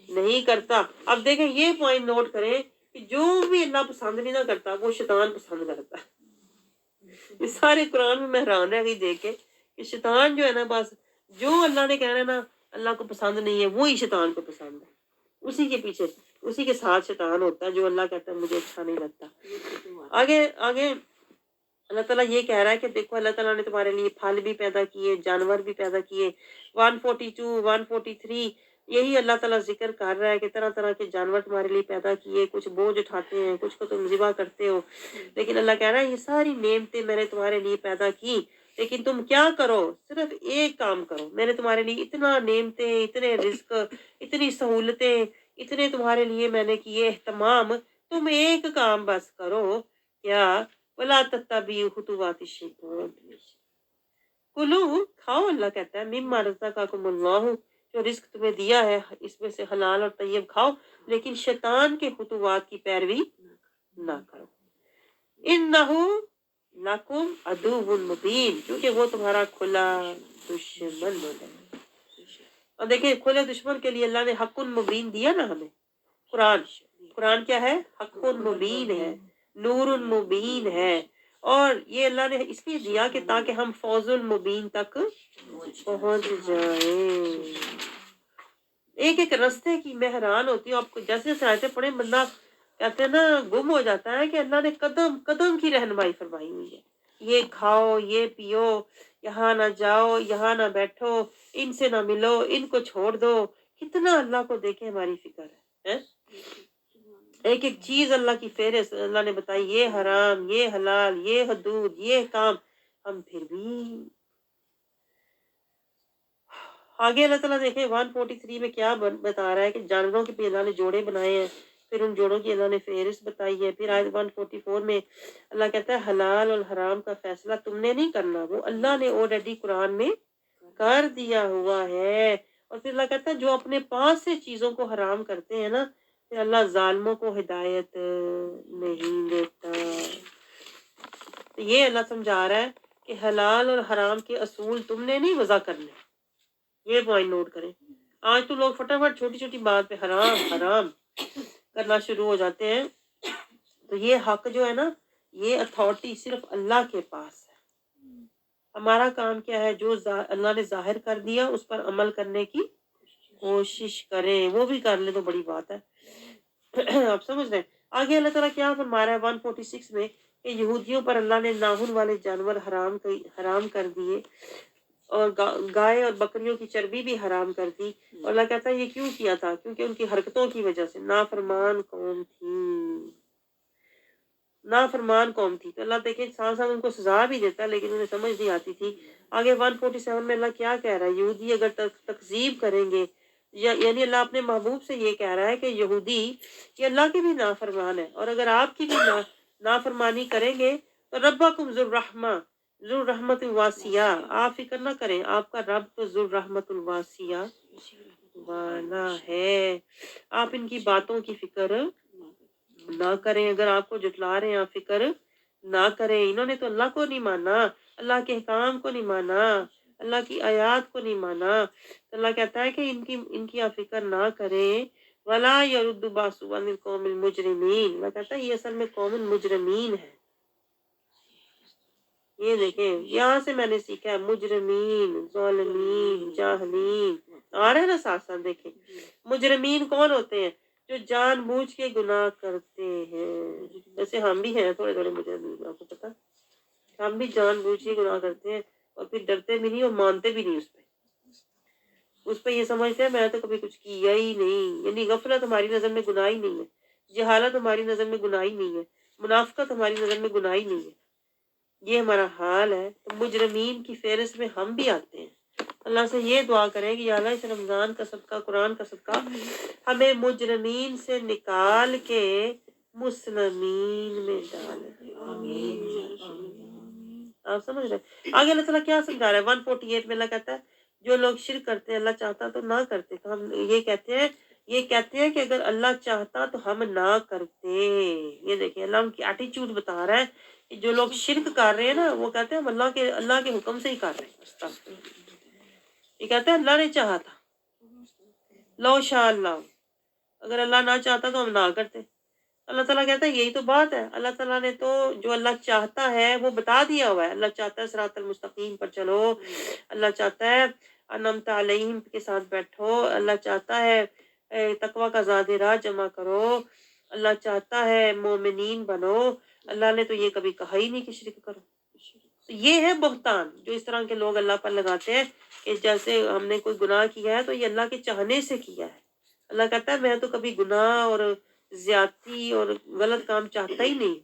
نہیں کرتا۔ اب دیکھیں یہ پوائنٹ نوٹ کریں کہ جو بھی اللہ پسند نہیں نہ کرتا وہ شیطان پسند کرتا ہے۔ اس سارے قرآن میں میں حیران رہ گئی دیکھ کے کہ شیطان جو ہے نا بس جو اللہ نے کہنا ہے نا اللہ کو پسند نہیں ہے وہی شیطان کو پسند ہے، اسی کے پیچھے اسی کے ساتھ شیطان ہوتا ہے، جو اللہ کہتا ہے مجھے اچھا نہیں لگتا۔ آگے آگے اللہ تعالیٰ یہ کہہ رہا ہے کہ دیکھو اللہ تعالیٰ نے تمہارے لیے پھل بھی پیدا کیے، جانور بھی پیدا کیے۔ 142 143 یہی اللہ تعالیٰ ذکر کر رہا ہے کہ طرح طرح کے جانور تمہارے لیے پیدا کیے، کچھ بوجھ اٹھاتے ہیں، کچھ کو تم ذبح کرتے ہو، لیکن اللہ کہہ رہا ہے یہ ساری نعمتیں میں نے تمہارے لیے پیدا کی، لیکن تم کیا کرو؟ صرف ایک کام کرو۔ میں نے تمہارے لیے اتنا نعمتیں، اتنے رزق، اتنی سہولتیں، اتنے تمہارے لیے میں نے کیے اہتمام، تم ایک کام بس کرو، کیا؟ وَلَا تَتَّبِعُوا خُطُوَاتِ الشَّيْطَانِ، کلو کھاؤ، اللہ کہتا ہے مما رزقکم اللہ، جو رزق تمہیں دیا ہے اس میں سے حلال اور طیب کھاؤ، لیکن شیطان کے خطوات کی پیروی نہ کرو۔ انہو لکم عدو مبین، کیونکہ وہ تمہارا کھلا دشمن ہے۔ اور دیکھیں کھلے دشمن کے لیے اللہ نے حق مبین دیا نا ہمیں۔ قرآن قرآن کیا ہے؟ حق مبین ہے، نور مبین ہے، اور یہ اللہ نے اس لیے دیا کہ تاکہ ہم فوز المبین تک پہنچ جائیں۔ ایک ایک رستے کی میں حیران ہوتی ہوں، آپ کو جیسے جیسے آیتیں پڑھیں بندہ کہتے ہیں نا گم ہو جاتا ہے کہ اللہ نے قدم قدم کی رہنمائی فرمائی ہوئی ہے۔ یہ کھاؤ، یہ پیو، یہاں نہ جاؤ، یہاں نہ بیٹھو، ان سے نہ ملو، ان کو چھوڑ دو۔ کتنا اللہ کو دیکھیں ہماری فکر ہے۔ ایک ایک چیز اللہ کی فہرست اللہ نے بتائی، یہ حرام، یہ حلال، یہ حدود، یہ کام، ہم پھر بھی۔ آگے اللہ تعالیٰ دیکھیں 143 میں کیا بتا رہا ہے کہ جانوروں کے بھی اللہ نے جوڑے بنائے ہیں، پھر ان جوڑوں کی اللہ نے فہرست بتائی ہے۔ پھر آیت 144 میں اللہ کہتا ہے حلال اور حرام کا فیصلہ تم نے نہیں کرنا، وہ اللہ نے آلریڈی قرآن میں کر دیا ہوا ہے۔ اور پھر اللہ کہتا ہے جو اپنے پاس سے چیزوں کو حرام کرتے ہیں نا، پھر اللہ ظالموں کو ہدایت نہیں دیتا۔ تو یہ اللہ سمجھا رہا ہے کہ حلال اور حرام کے اصول تم نے نہیں وضع کرنے، یہ پوائنٹ نوٹ کریں۔ آج تو لوگ فٹافٹ چھوٹی چھوٹی بات پہ حرام حرام کرنا شروع ہو جاتے ہیں۔ تو یہ حق جو ہے نا، یہ اتھارٹی صرف اللہ کے پاس ہے۔ ہمارا کام کیا ہے؟ جو اللہ نے ظاہر کر دیا اس پر عمل کرنے کی کوشش کریں، وہ بھی کر لیں تو بڑی بات ہے۔ آپ سمجھ رہے ہیں؟ آگے اللہ تعالیٰ کیا فرما رہا ہے 146 میں کہ یہودیوں پر اللہ نے ناخن والے جانور حرام کر دیے، اور گائے اور بکریوں کی چربی بھی حرام کر دی۔ اور اللہ کہتا ہے یہ کیوں کیا تھا؟ کیونکہ ان کی حرکتوں کی وجہ سے نافرمان قوم تھی، نافرمان قوم تھی۔ تو اللہ دیکھیں ساتھ ساتھ ان کو سزا بھی دیتا ہے، لیکن انہیں سمجھ نہیں آتی تھی۔ آگے 147 میں اللہ کیا کہہ رہا ہے؟ یہودی اگر تکذیب کریں گے، یعنی اللہ اپنے محبوب سے یہ کہہ رہا ہے کہ یہودی یہ اللہ کے بھی نافرمان ہے، اور اگر آپ کی بھی نافرمانی کریں گے تو ربکم ذو الرحمہ، ذو الرحمت الواسیہ، آپ فکر نہ کریں، آپ کا رب تو ذو الرحمت الواسیہ والا ہے، آپ ان کی باتوں کی فکر نہ کریں۔ اگر آپ کو جٹلا رہے ہیں آپ فکر نہ کریں۔ انہوں نے تو اللہ کو نہیں مانا، اللہ کے احکام کو نہیں مانا، اللہ کی آیات کو نہیں مانا۔ تو اللہ کہتا ہے کہ ان کی آپ فکر نہ کریں۔ وَلَا يَرُدُّ بَعْضُ عَنِ الْقَوْمِ الْمُجْرِمِينَ، اللہ کہتا ہے یہ اصل میں قوم المجرمین ہے۔ یہ دیکھیں یہاں سے میں نے سیکھا ہے، مجرمین، ظالمین، جاہلین آ رہے ہیں نا ساتھ ساتھ۔ دیکھیں مجرمین کون ہوتے ہیں؟ جو جان بوجھ کے گناہ کرتے ہیں، جیسے ہم بھی ہیں تھوڑے تھوڑے مجرمین، آپ کو پتا ہم بھی جان بوجھ کے گناہ کرتے ہیں اور پھر ڈرتے بھی نہیں اور مانتے بھی نہیں اس پہ۔ اس پہ یہ سمجھتے ہیں میں تو کبھی کچھ کیا ہی نہیں، یعنی غفلت ہماری نظر میں گناہ ہی نہیں ہے، جہالت ہماری نظر میں گناہ ہی نہیں ہے، منافقت ہماری نظر میں گناہ ہی نہیں ہے. یہ ہمارا حال ہے. تو مجرمین کی فہرست میں ہم بھی آتے ہیں. اللہ سے یہ دعا کریں کہ یا اللہ اس رمضان کا صدقہ، قرآن کا صدقہ ہمیں مجرمین سے نکال کے مسلمین میں ڈال دے. آپ سمجھ رہے ہیں؟ آگے اللہ تعالیٰ کیا سمجھا رہا ہے 148 میں؟ اللہ کہتا ہے جو لوگ شرک کرتے ہیں اللہ چاہتا تو نہ کرتے. تو ہم یہ کہتے ہیں کہ اگر اللہ چاہتا تو ہم نہ کرتے. یہ دیکھیں اللہ ان کی ایٹیچیوڈ بتا رہا ہے کہ جو لوگ شرک کر رہے ہیں نا وہ کہتے ہیں ہم اللہ کے حکم سے ہی کر رہے ہیں. استغفر اللہ. یہ کہتے ہیں اللہ نے چاہا تھا، لو شاء اللہ، اگر اللہ نہ چاہتا تو ہم نہ کرتے. اللہ تعالیٰ کہتا ہے یہی تو بات ہے. اللہ تعالیٰ نے تو جو اللہ چاہتا ہے وہ بتا دیا ہوا ہے. اللہ چاہتا ہے صراط المستقیم پر چلو، اللہ چاہتا ہے انعمت علیہم کے ساتھ بیٹھو، اللہ چاہتا ہے تقوی کا زاد راہ جمع کرو، اللہ چاہتا ہے مومنین بنو. اللہ نے تو یہ کبھی کہا ہی نہیں کہ شرک کرو. تو یہ ہے بہتان جو اس طرح کے لوگ اللہ پر لگاتے ہیں کہ جیسے ہم نے کوئی گناہ کیا ہے تو یہ اللہ کے چاہنے سے کیا ہے. اللہ کہتا ہے میں تو کبھی گناہ اور زیادتی اور غلط کام چاہتا ہی نہیں.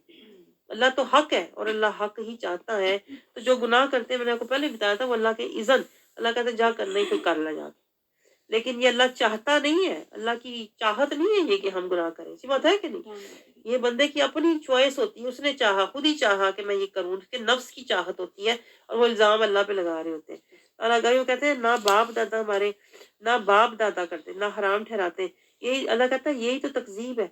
اللہ تو حق ہے اور اللہ حق ہی چاہتا ہے. تو جو گناہ کرتے ہیں میں نے آپ کو پہلے بتایا تھا وہ اللہ کے اذن، اللہ کہتا ہے جا کرنا ہی تو کر لے جا. لیکن یہ اللہ چاہتا نہیں ہے، اللہ کی چاہت نہیں ہے یہ کہ ہم گناہ کریں. اسی بات ہے کہ نہیں؟ یہ بندے کی اپنی چوائس ہوتی ہے، اس نے چاہا، خود ہی چاہا کہ میں یہ کروں. اس کے نفس کی چاہت ہوتی ہے اور وہ الزام اللہ پہ لگا رہے ہوتے ہیں. اور اگر وہ کہتے ہیں نہ باپ دادا ہمارے، نہ باپ دادا کرتے، نہ حرام ٹھہراتے. یہی اللہ کہتا ہے یہی تو تکذیب ہے،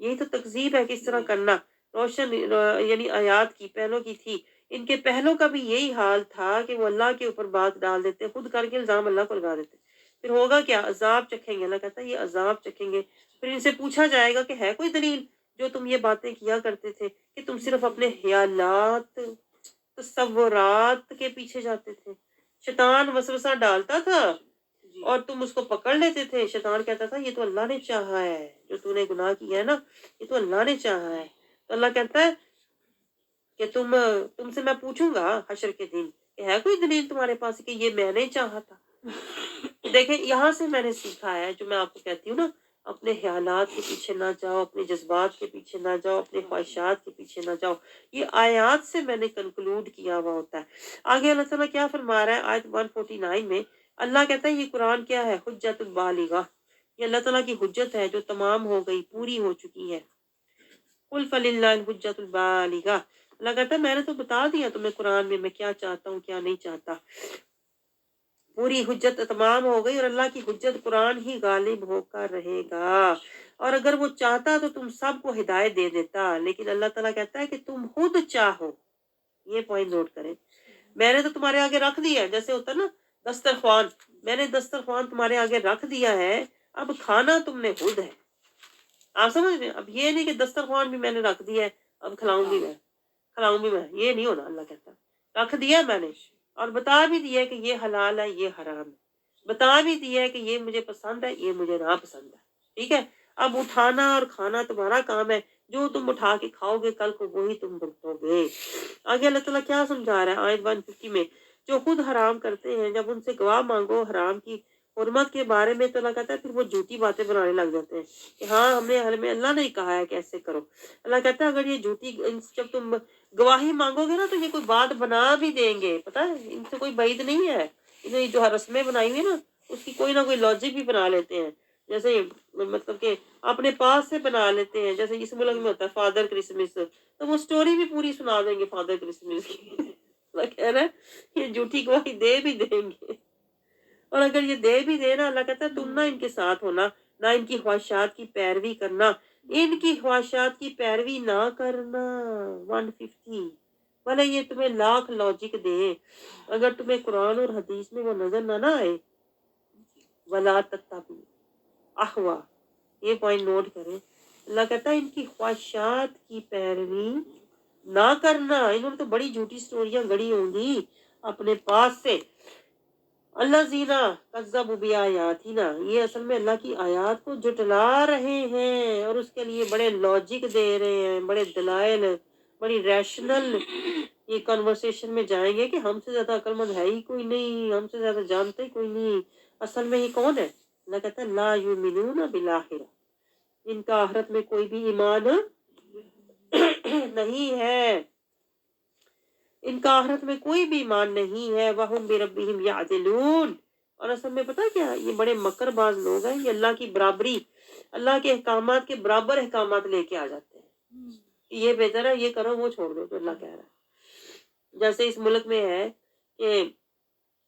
یہی تو تکذیب ہے کہ اس طرح کرنا. روشن یعنی آیات کی پہلوں کی تھی، ان کے پہلوں کا بھی یہی حال تھا کہ وہ اللہ کے اوپر بات ڈال دیتے، خود کر کے الزام اللہ کو لگا دیتے. پھر ہوگا کیا؟ عذاب چکھیں گے. اللہ کہتا ہے یہ عذاب چکھیں گے. پھر ان سے پوچھا جائے گا کہ ہے کوئی دلیل جو تم یہ باتیں کیا کرتے تھے کہ تم صرف اپنے خیالات، تصورات کے پیچھے جاتے تھے. شیطان وسوسہ ڈالتا تھا اور تم اس کو پکڑ لیتے تھے. شیطان کہتا تھا یہ تو اللہ نے چاہا ہے، جو تو نے گناہ کیا ہے نا یہ تو اللہ نے چاہا ہے. تو اللہ کہتا ہے کہ تم سے میں پوچھوں گا حشر کے دن کہ ہے کوئی دلیل تمہارے پاس کہ یہ میں نے چاہا تھا. دیکھیں یہاں سے میں نے سیکھا ہے جو میں آپ کو کہتی ہوں نا، اپنے خیالات کے پیچھے نہ جاؤ، اپنے جذبات کے پیچھے نہ جاؤ، اپنے خواہشات کے پیچھے نہ جاؤ. یہ آیات سے میں نے کنکلوڈ کیا ہوا ہوتا ہے. آگے اللہ تعالیٰ کیا فرما رہا ہے آیت 149 میں؟ اللہ کہتا ہے یہ قرآن کیا ہے؟ حجت البالغہ. یہ اللہ تعالیٰ کی حجت ہے جو تمام ہو گئی، پوری ہو چکی ہے. قل فللہ الحجت البالغہ. اللہ کہتا ہے میں نے تو بتا دیا تمہیں قرآن میں کیا چاہتا ہوں کیا نہیں چاہتا. پوری حجت تمام ہو گئی اور اللہ کی حجت قرآن ہی غالب ہو کر رہے گا. اور اگر وہ چاہتا تو تم سب کو ہدایت دے دیتا، لیکن اللہ تعالیٰ کہتا ہے کہ تم خود چاہو. یہ پوائنٹ نوٹ کریں. میں نے تو تمہارے آگے رکھ دیا ہے، جیسے ہوتا ہے نا دسترخوان، میں نے دسترخوان تمہارے آگے رکھ دیا ہے، اب کھانا تم نے خود ہے. آپ سمجھ رہے ہیں؟ اب یہ نہیں کہ دسترخوان بھی میں نے رکھ دیا ہے اب کھلاؤں بھی میں، یہ نہیں ہونا. اللہ کہتا ہے رکھ دیا میں نے اور بتا بھی دیا کہ یہ حلال ہے یہ حرام ہے، بتا بھی دیا کہ یہ مجھے پسند ہے یہ مجھے ناپسند ہے. ٹھیک ہے، اب اٹھانا اور کھانا تمہارا کام ہے، جو تم اٹھا کے کھاؤ گے کل کو وہی تم بھگتو گے. آگے اللہ تعالیٰ کیا سمجھا رہا ہے آیت 150 میں؟ جو خود حرام کرتے ہیں جب ان سے گواہ مانگو حرام کی حرمت کے بارے میں تو اللہ کہتا ہے پھر وہ جھوٹی باتیں بنانے لگ جاتے ہیں کہ ہاں ہمیں اللہ نے کہا ہے کہ ایسے کرو. اللہ کہتا ہے اگر یہ جھوٹی، جب تم گواہی مانگو گے نا تو یہ کوئی بات بنا بھی دیں گے. پتہ ہے ان سے کوئی بعید نہیں ہے، انہیں جو رسمیں بنائی ہوئی نا اس کی کوئی نہ کوئی لاجک بھی بنا لیتے ہیں. جیسے مطلب کہ اپنے پاس سے بنا لیتے ہیں. جیسے اس ملک میں ہوتا ہے فادر کرسمس، تو وہ سٹوری بھی پوری سنا دیں گے فادر کرسمس کی. اللہ کہہ رہا ہے یہ جھوٹی گواہی دے بھی دیں گے. اور اگر یہ دے بھی دے نا اللہ کہتا ہے تم نہ ان کے ساتھ ہونا، نہ ان کی خواہشات کی پیروی کرنا. ان کی خواہشات کی پیروی نہ کرنا. 150 بھلے یہ تمہیں لاکھ لاجک دے، اگر تمہیں قرآن اور حدیث میں وہ نظر نہ آئے. ولا تتبعوا احوا. یہ پوائنٹ نوٹ کریں. اللہ کہتا ہے ان کی خواہشات کی پیروی نہ کرنا. انہوں نے تو بڑی جھوٹی سٹوریاں گڑی ہوں گی اپنے پاس سے. اللہ زینا کذبوا بآیاتنا، یہ اصل میں اللہ کی آیات کو جھٹلا رہے ہیں اور اس کے لیے بڑے لاجک دے رہے ہیں، بڑے دلائل، بڑی ریشنل یہ کنورسیشن میں جائیں گے کہ ہم سے زیادہ عقل مند ہے ہی کوئی نہیں، ہم سے زیادہ جانتے ہی کوئی نہیں، اصل میں یہ کون ہے؟ اللہ کہتا ہے لا یؤمنون بالآخرہ، جن کا آخرت میں کوئی بھی ایمان نہیں ہے، ان کا آخرت میں کوئی بھی ایمان نہیں ہے، وَهُمْ بِرَبِّهِمْ يَعْدِلُونَ، اور اصل میں پتہ کیا، یہ بڑے مکر باز لوگ ہیں، یہ اللہ کی برابری، اللہ کے احکامات کے برابر احکامات لے کے آ جاتے ہیں، یہ بہتر ہے یہ کرو وہ چھوڑ دو، تو اللہ کہہ رہا ہے جیسے اس ملک میں ہے کہ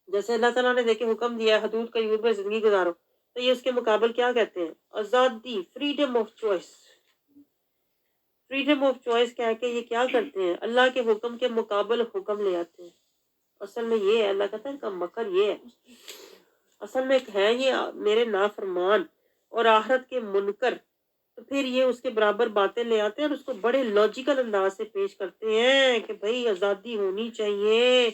جیسے اللہ تعالیٰ نے دیکھے حکم دیا ہے حدود کا یوز میں زندگی گزارو، تو یہ اس کے مقابل کیا کہتے ہیں؟ آزادی، freedom of choice, freedom of choice کہہ کے یہ کیا کرتے ہیں؟ اللہ کے حکم کے مقابل حکم لے آتے ہیں۔ اصل میں یہ ہے، اللہ کہتا ہے ان کا مکر یہ ہے، اصل میں ہے یہ میرے نافرمان اور آخرت کے منکر، تو پھر یہ اس کے برابر باتیں لے آتے ہیں اور اس کو بڑے لاجیکل انداز سے پیش کرتے ہیں کہ بھئی آزادی ہونی چاہیے،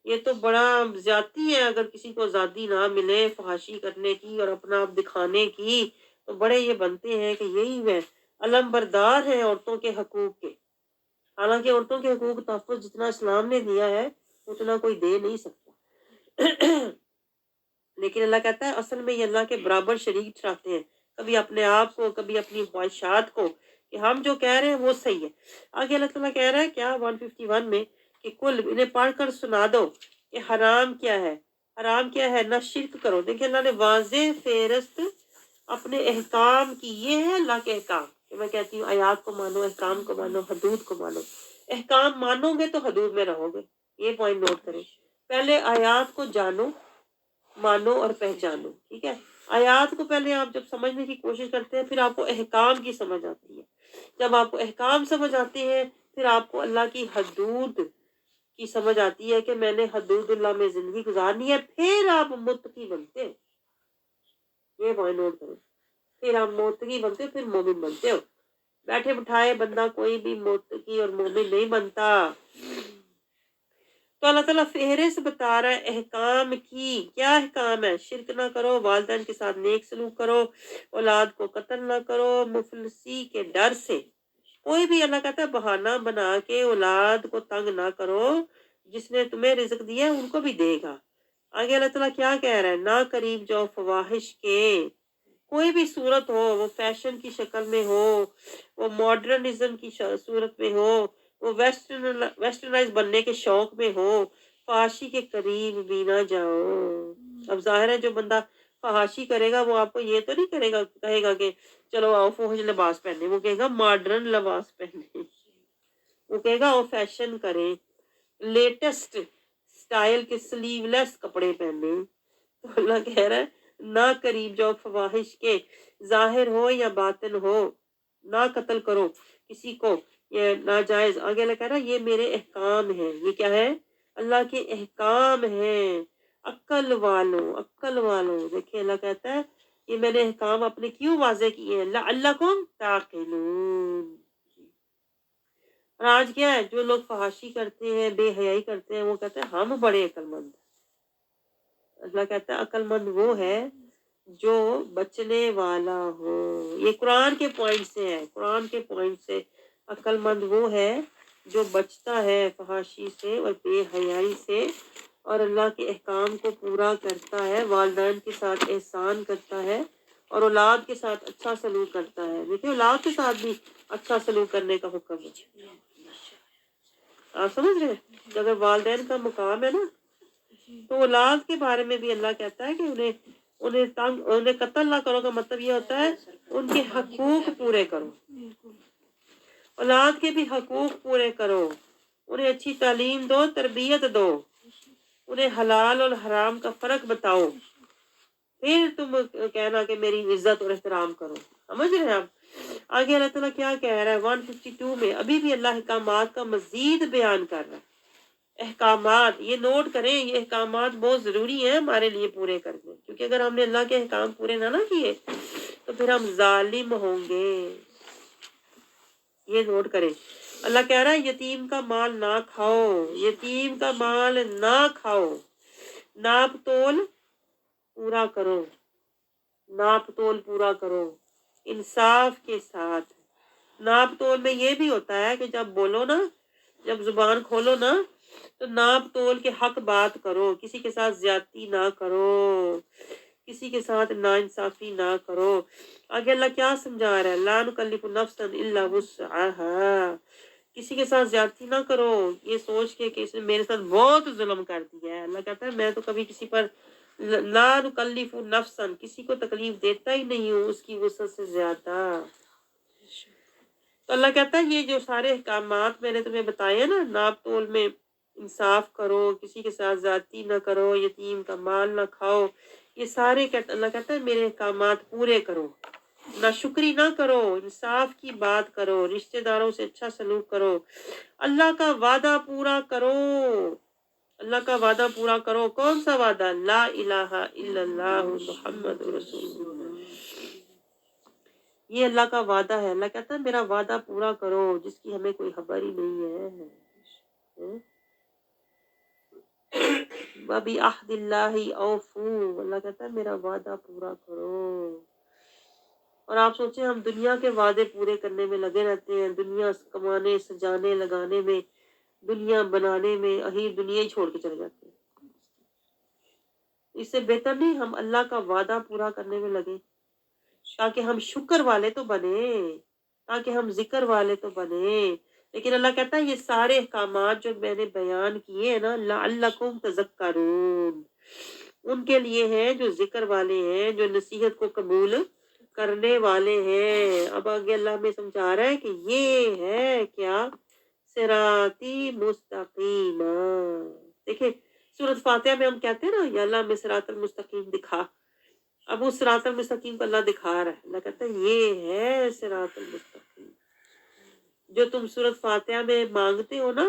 یہ تو بڑا زیادتی ہے اگر کسی کو آزادی نہ ملے فحاشی کرنے کی اور اپنا آپ دکھانے کی، تو بڑے یہ بنتے ہیں کہ یہی ہے علم بردار ہیں عورتوں کے حقوق کے، حالانکہ عورتوں کے حقوق تحفظ جتنا اسلام نے دیا ہے اتنا کوئی دے نہیں سکتا لیکن اللہ کہتا ہے اصل میں یہ اللہ کے برابر شریک ٹھہراتے ہیں، کبھی اپنے آپ کو کبھی اپنی خواہشات کو، کہ ہم جو کہہ رہے ہیں وہ صحیح ہے۔ آگے اللہ تعالیٰ کہہ رہا ہے کیا 151 میں کہ کل انہیں پڑھ کر سنا دو کہ حرام کیا ہے، حرام کیا ہے، نہ شرک کرو۔ دیکھیں اللہ نے واضح فہرست اپنے احکام کی، یہ ہے اللہ کے احکام کہ میں کہتی ہوں آیات کو مانو، احکام کو مانو، حدود کو مانو، احکام مانو گے تو حدود میں رہو گے، یہ پوائنٹ نوٹ کریں، پہلے آیات کو جانو، مانو اور پہچانو، ٹھیک ہے؟ آیات کو پہلے آپ جب سمجھنے کی کوشش کرتے ہیں پھر آپ کو احکام کی سمجھ آتی ہے، جب آپ کو احکام سمجھ آتے ہیں پھر آپ کو اللہ کی حدود کی سمجھ آتی ہے کہ میں نے حدود اللہ میں زندگی گزارنی ہے، پھر آپ متقی بنتے ہو، یہ پوائنٹ نوٹ کرو، پھر آپ متقی بنتے ہو، پھر مومن بنتے ہو، بیٹھے بٹھائے بندہ کوئی بھی متقی اور مومن نہیں بنتا۔ تو اللہ تعالیٰ فہرست بتا رہا ہے احکام کی، کیا احکام ہے؟ شرک نہ کرو، والدین کے ساتھ نیک سلوک کرو، اولاد کو قتل نہ کرو، مفلسی کے ڈر سے کوئی بھی اللہ کہتا ہے بہانہ بنا کے اولاد کو تنگ نہ کرو، جس نے تمہیں رزق دیا ہے ان کو بھی دے گا۔ آگے اللہ تعالیٰ کیا کہہ رہا ہے؟ نہ قریب جاؤ فواحش کے، کوئی بھی صورت ہو، وہ فیشن کی شکل میں ہو، وہ ماڈرنزم کی صورت میں ہو، وہ ویسٹرنائز بننے کے شوق میں ہو، فحاشی کے قریب بھی نہ جاؤ۔ اب ظاہر ہے جو بندہ فحاشی کرے گا وہ آپ کو یہ تو نہیں کرے گا، کہے گا کہ چلو آؤ فحش لباس پہنے، وہ کہے گا ماڈرن لباس پہنے، وہ کہے گا وہ فیشن کریں، لیٹسٹ سٹائل کے سلیو لیس کپڑے پہنے۔ تو اللہ کہہ رہا ہے نہ قریب جاؤ فواحش کے، ظاہر ہو یا باطن ہو، نہ قتل کرو کسی کو، یہ ناجائز۔ آگے اللہ کہہ رہا ہے یہ میرے احکام ہیں، یہ کیا ہے؟ اللہ کے احکام ہیں، عقل والوں، عقل والوں، دیکھیں اللہ کہتا ہے یہ میں نے احکام اپنے کیوں واضح کیے ہیں؟ لعلکم تعقلون۔ اور آج کیا ہے، جو لوگ فحاشی کرتے ہیں، بے حیائی کرتے ہیں، وہ کہتے ہیں ہم بڑے عقل مند ہیں۔ اللہ کہتا ہے عقل مند وہ ہے جو بچنے والا ہو، یہ قرآن کے پوائنٹ سے ہے، قرآن کے پوائنٹ سے عقل مند وہ ہے جو بچتا ہے فحاشی سے اور بے حیائی سے، اور اللہ کے احکام کو پورا کرتا ہے، والدین کے ساتھ احسان کرتا ہے اور اولاد کے ساتھ اچھا سلوک کرتا ہے۔ دیکھیں اولاد کے ساتھ بھی اچھا سلوک کرنے کا حکم ہے، آپ سمجھ رہے ہیں کہ اگر والدین کا مقام ہے نا تو اولاد کے بارے میں بھی اللہ کہتا ہے کہ انہیں قتل نہ کرو، کا مطلب یہ ہوتا ہے ان کے حقوق پورے کرو، اولاد کے بھی حقوق پورے کرو، انہیں اچھی تعلیم دو، تربیت دو، انہیں حلال اور حرام کا فرق بتاؤ، پھر تم کہنا کہ میری عزت اور احترام کرو۔ سمجھ رہے ہیں آپ؟ آگے اللہ تعالیٰ کیا کہہ رہا ہے 152 میں، ابھی بھی اللہ احکامات کا مزید بیان کر رہا ہے۔ احکامات یہ نوٹ کریں، یہ احکامات بہت ضروری ہیں ہمارے لیے پورے کرنے، کیونکہ اگر ہم نے اللہ کے احکام پورے نہ کیے تو پھر ہم ظالم ہوں گے، یہ نوٹ کریں۔ اللہ کہہ رہا ہے یتیم کا مال نہ کھاؤ، یتیم کا مال نہ کھاؤ، ناپ تول پورا کرو، ناپ تول پورا کرو انصاف کے ساتھ۔ ناپ تول میں یہ بھی ہوتا ہے کہ جب بولو نا، جب زبان کھولو نا تو ناپ تول کے حق بات کرو، کسی کے ساتھ زیادتی نہ کرو، کسی کے ساتھ ناانصافی نہ کرو. آگے اللہ کیا سمجھا رہا ہے؟ لا نکلف نفسا الا وسعها. کسی کے ساتھ زیادتی نہ کرو یہ سوچ کے کہ اس نے میرے ساتھ بہت ظلم کر دیا ہے. اللہ کہتا ہے میں تو کبھی کسی پر لا نکلف نفسا کسی کو تکلیف دیتا ہی نہیں ہوں اس کی وسعت سے زیادہ. تو اللہ کہتا ہے یہ جو سارے احکامات میں نے تمہیں بتائے ہیں نا، ناپ تول میں انصاف کرو، کسی کے ساتھ زیادتی نہ کرو، یتیم کا مال نہ کھاؤ، یہ سارے اللہ کہتا ہے میرے احکامات پورے کرو. ناشکری نہ کرو، انصاف کی بات کرو، رشتہ داروں سے اچھا سلوک کرو، اللہ کا وعدہ پورا کرو. اللہ کا وعدہ پورا کرو. کون سا وعدہ؟ لا الہ الا اللہ محمد رسول اللہ. یہ اللہ کا وعدہ ہے. اللہ کہتا ہے میرا وعدہ پورا کرو جس کی ہمیں کوئی خبر ہی نہیں ہے. وَبِعَهْدِ اللَّهِ أَوْفُوا. اللہ کہتا ہے میرا وعدہ پورا کرو. اور آپ سوچیں ہم دنیا کے وعدے پورے کرنے میں لگے رہتے ہیں، دنیا کمانے سجانے لگانے میں، دنیا بنانے میں، اہی دنیا ہی چھوڑ کے چلے جاتے ہیں. اس سے بہتر نہیں ہم اللہ کا وعدہ پورا کرنے میں لگے تاکہ ہم شکر والے تو بنے، تاکہ ہم ذکر والے تو بنے. لیکن اللہ کہتا ہے یہ سارے احکامات جو میں نے بیان کیے ہیں نا، لعلکم تذکرون، ان کے لیے ہیں جو ذکر والے ہیں، جو نصیحت کو قبول کرنے والے ہیں. اب آگے اللہ ہمیں سمجھا رہا ہے کہ یہ ہے کیا؟ صراطی مستقیم. دیکھیں سورۃ فاتحہ میں ہم کہتے ہیں نا یا اللہ ہمیں صراط المستقیم دکھا. اب اس صراط المستقیم کو اللہ دکھا رہا ہے. اللہ کہتا ہے یہ ہے صراط المستقیم. جو تم سورۃ فاتحہ میں مانگتے ہو نا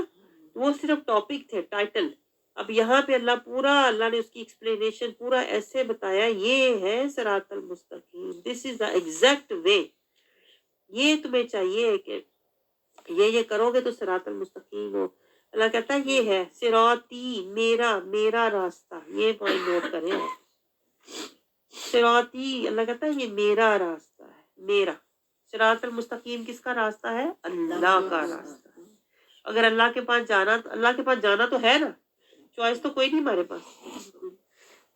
وہ صرف ٹاپک تھے، ٹائٹل. اب یہاں پہ اللہ پورا، اللہ نے اس کی ایکسپلینیشن پورا ایسے بتایا یہ ہے صراط المستقیم، دس از دا ایگزیکٹ وے. یہ تمہیں چاہیے کہ یہ کرو گے تو صراط المستقیم ہو. اللہ کہتا ہے یہ ہے صراطی، میرا راستہ. یہ پوائنٹ نوٹ کریں آپ. صراطی، اللہ کہتا ہے یہ میرا راستہ ہے، میرا. صراط المستقیم کس کا راستہ ہے؟ اللہ کا راستہ. اگر اللہ کے پاس جانا، اللہ کے پاس جانا تو ہے نا، چوائس تو کوئی نہیں ہمارے پاس،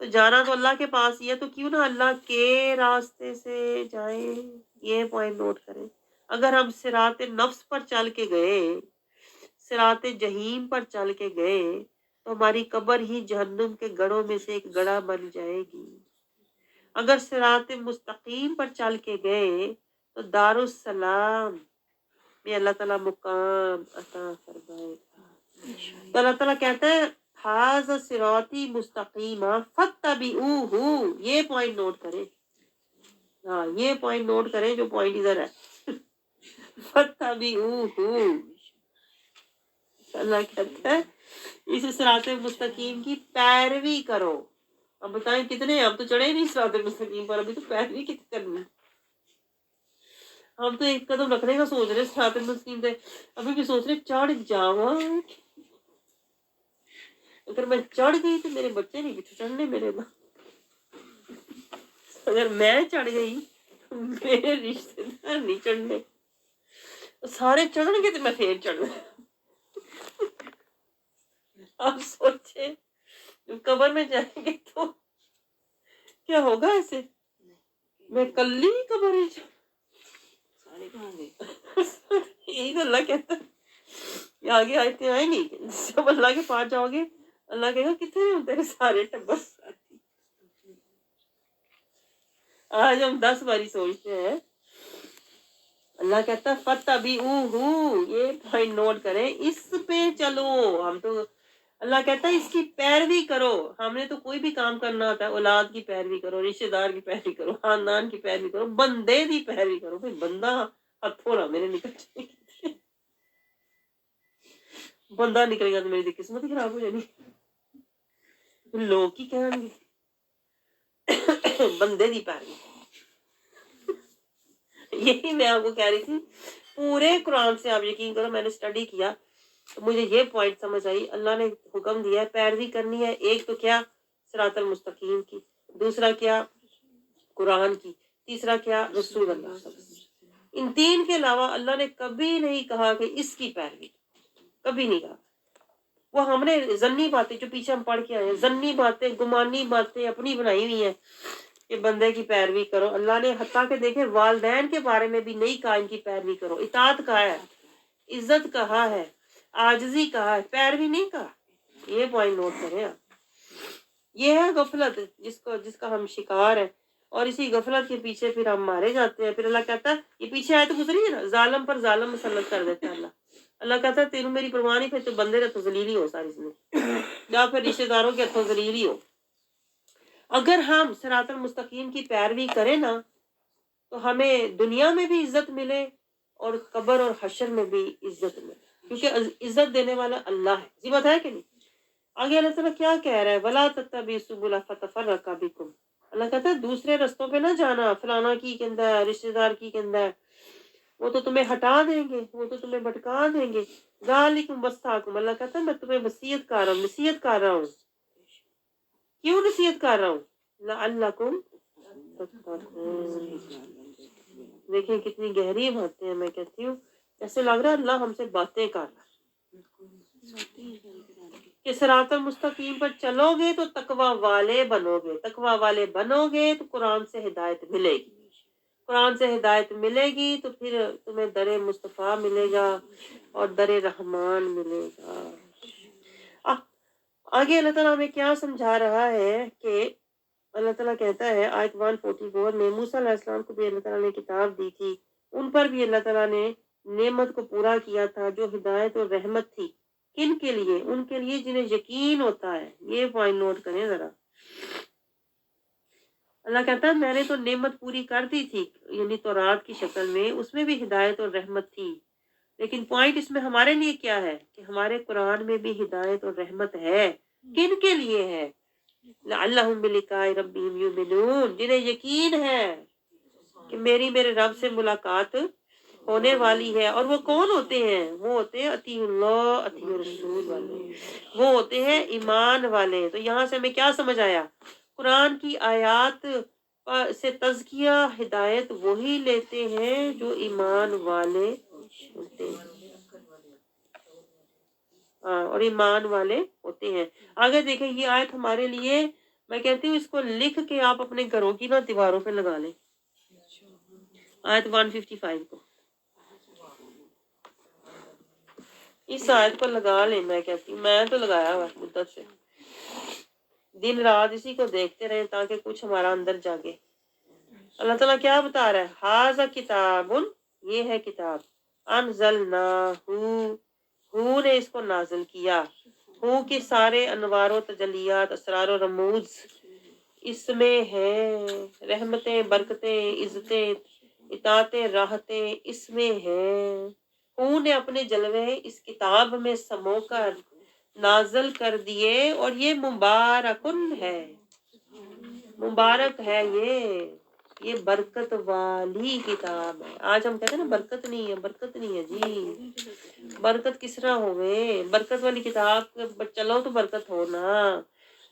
تو جانا تو اللہ کے پاس ہی ہے، تو کیوں نہ اللہ کے راستے سے جائیں. یہ پوائنٹ نوٹ کریں. اگر ہم صراط نفس پر چل کے گئے، صراط جہیم پر چل کے گئے تو ہماری قبر ہی جہنم کے گڑھوں میں سے ایک گڑھا بن جائے گی. اگر صراط مستقیم پر چل کے گئے تو دار السلام میں اللہ تعالیٰ مقام عطا فرمائے گا. تو اللہ تعالیٰ کہتا ہے ھذا صراطی مستقیم فاتبعوہ. یہ پوائنٹ نوٹ کریں. ہاں یہ پوائنٹ نوٹ کریں جو پوائنٹ ادھر ہے. فاتبعوہ. اللہ کہتا ہے اس صراط مستقیم کی پیروی کرو. اب بتائیں کتنے، ہم تو چڑھے ہی نہیں صراط مستقیم پر، ابھی تو پیروی کتنی کرنی. ہم تو ایک قدم رکھنے کا سوچ رہے صراط مستقیم سے، ابھی بھی سوچ رہے چڑھ جاواں. اگر میں چڑھ گئی تو میرے بچے نہیں کچھ چڑھنے میرے نا. اگر میں چڑھ گئی تو میرے رشتے دار نہیں چڑھنے. سارے چڑھن گے تو میں پھر چڑھنا. آپ سوچے قبر میں جائیں گے تو کیا ہوگا ایسے؟ میں کلی قبر ہے سارے کہاں گئے. یہی تو اللہ کہتا ہے. یہ آگے آیتیں آئیں گی جب اللہ کے پاس جاؤ گے اللہ کہے گا کتنے ہیں تیرے سارے ٹبر. آج ہم 10 باری سوچتے ہیں. اللہ کہتا ہے فَاتَّبِعُوهُ. یہ پوائنٹ نوٹ کریں، اس پہ چلو. ہم تو اللہ کہتا ہے اس کی پیروی کرو. ہم نے تو کوئی بھی کام کرنا ہوتا ہے، اولاد کی پیروی کرو، رشتہ دار کی پیروی کرو، خاندان کی پیروی کرو، بندے کی پیروی کرو. بھائی بندہ ہتھوں نہ میرے نکل جائے. بندہ نکلے گا تو میری قسمت ہی خراب ہو جائے گی. لوگ کی کہیں گے بندے دی پیروی. یہی میں آپ کو کہہ رہی تھی. پورے قرآن سے آپ یقین کرو میں نے اسٹڈی کیا تو مجھے یہ پوائنٹ سمجھ آئی. اللہ نے حکم دیا ہے پیروی کرنی ہے. ایک تو کیا؟ صراط المستقیم کی. دوسرا کیا؟ قرآن کی. تیسرا کیا؟ رسول اللہ صلی اللہ علیہ وسلم. ان 3 کے علاوہ اللہ نے کبھی نہیں کہا کہ اس کی پیروی، کبھی نہیں کہا. وہ ہم نے ظنی باتیں جو پیچھے ہم پڑھ کے آئے ہیں، ظنی باتیں، گمانی باتیں اپنی بنائی ہوئی ہیں کہ بندے کی پیروی کرو. اللہ نے حتیٰ کہ دیکھیں والدین کے بارے میں بھی نہیں کہا ان کی پیروی کرو. اطاعت کہا ہے, عزت کہا ہے, عاجزی کہا ہے, پیروی نہیں کہا. یہ پوائنٹ نوٹ کریں آپ. یہ ہے غفلت جس کا ہم شکار ہیں, اور اسی غفلت کے پیچھے پھر ہم مارے جاتے ہیں. پھر اللہ کہتا ہے, یہ پیچھے آئے تو گزری ہے نا, ظالم پر ظالم مسلط کر دیتا ہے اللہ. اللہ کہتا ہے تیروں میری پرواہ نہیں, پھر تو بندے رہے تو ذلیل ہی ہو ساری زندگی, یا پھر رشتے داروں کے ہاتھوں ذلیل ہی ہو. اگر ہم صراط المستقیم کی پیروی کریں نا تو ہمیں دنیا میں بھی عزت ملے اور قبر اور حشر میں بھی عزت ملے, کیونکہ عزت دینے والا اللہ ہے. یہ بات ہے کہ نہیں؟ آگے اللہ تعالیٰ کیا کہہ رہا ہے, وَلَا تَتَّبِعُوا السُّبُلَ فَتَفَرَّقَ بِكُمْ. اللہ کہتا ہے دوسرے رستوں پہ نہ جانا, فلانا کی کہندا ہے, رشتے دار کی کہندا ہے, وہ تو تمہیں ہٹا دیں گے, وہ تو تمہیں بھٹکا دیں گے. ذَلِكُمْ وَصَّاكُمْ, اللہ کہتا ہے میں تمہیں وصیت کر رہا ہوں, نصیحت کر رہا ہوں. کیوں نصیحت کر رہا ہوں؟ لعلکم تتقون. دیکھیں کتنی گہری باتیں ہیں. میں کہتی ہوں ایسے لگ رہا ہے اللہ ہم سے باتیں کر رہا ہے کہ صراط المستقیم پر چلو گے تو تقوی والے بنو گے, تقوی والے بنو گے تو قرآن سے ہدایت ملے گی, قرآن سے ہدایت ملے گی تو پھر تمہیں در مصطفیٰ ملے گا اور در رحمان ملے گا. آگے اللہ تعالیٰ ہمیں کیا سمجھا رہا ہے کہ اللہ تعالیٰ کہتا ہے آیت 144 میں, موسیٰ علیہ السلام کو بھی اللہ تعالیٰ نے کتاب دی تھی, ان پر بھی اللہ تعالیٰ نے نعمت کو پورا کیا تھا جو ہدایت اور رحمت تھی. کن کے لیے؟ ان کے لیے جنہیں یقین ہوتا ہے. یہ پوائنٹ نوٹ کریں ذرا. اللہ کہتا ہے میں نے تو نعمت پوری کر دی تھی, یعنی تورات کی شکل میں, اس میں بھی ہدایت اور رحمت تھی. لیکن پوائنٹ اس میں ہمارے لیے کیا ہے کہ ہمارے قرآن میں بھی ہدایت اور رحمت ہے. کن کے لیے ہے؟ لعلہم بلقاء ربہم یؤمنون, جنہیں یقین ہے کہ میرے رب سے ملاقات ہونے والی ہے. اور وہ کون ہوتے ہیں؟ وہ ہوتے ہیں اطیع اللہ اطیع الرسول والے, وہ ہوتے ہیں ایمان والے. تو یہاں سے ہمیں کیا سمجھ آیا؟ قرآن کی آیات سے تزکیہ ہدایت وہی لیتے ہیں جو ایمان والے ہوتے ہیں. اور ایمان والے ہوتے ہیں. آگے دیکھیں یہ آیت ہمارے لیے, میں کہتی ہوں اس کو لکھ کے آپ اپنے گھروں کی نا دیواروں پہ لگا لیں. آیت 155 کو, اس آیت کو لگا لیں. میں کہتی ہوں میں تو لگایا ہوا مدت سے, دن رات اسی کو دیکھتے رہے تاکہ کچھ ہمارا اندر جاگے. اللہ تعالیٰ کیا بتا رہا ہے؟ ھذا کتاب, یہ ہے کتاب, انزلناہ, ہو نے اس کو نازل کیا, ہو کے سارے انوار و تجلیات, اسرار و رموز اس میں ہیں, رحمتیں, برکتیں, عزتیں, اطاعتیں, راحتیں اس میں ہیں. ہو نے اپنے جلوے اس کتاب میں سمو کر نازل کر دیے, اور یہ مبارکن ہے, مبارک ہے یہ برکت والی کتاب ہے. آج ہم کہتے ہیں نا برکت نہیں ہے, برکت نہیں ہے جی. برکت کس طرح ہوئے؟ برکت والی کتاب چلو تو برکت ہونا,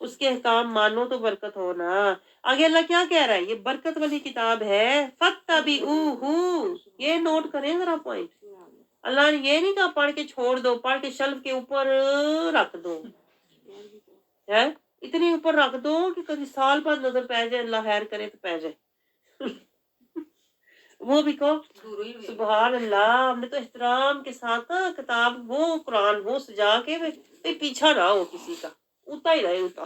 اس کے احکام مانو تو برکت ہونا. آگے اللہ کیا کہہ رہا ہے؟ یہ برکت والی کتاب ہے, فَاتَّبِعُوهُ. یہ نوٹ کریں ذرا پوائنٹ. اللہ نے یہ نہیں کہا پڑھ کے چھوڑ دو, پڑھ کے شلف کے اوپر رکھ دو, ہے اتنی اوپر رکھ دو کہ کبھی سال بعد نظر پہ جائے, اللہ خیر کرے تو پہ جائے. وہ بھی کہو سبحان اللہ, ہم نے تو احترام کے ساتھ نا کتاب وہ قرآن وہ سجا کے پیچھا نہ ہو کسی کا, اتا ہی رہے اتا.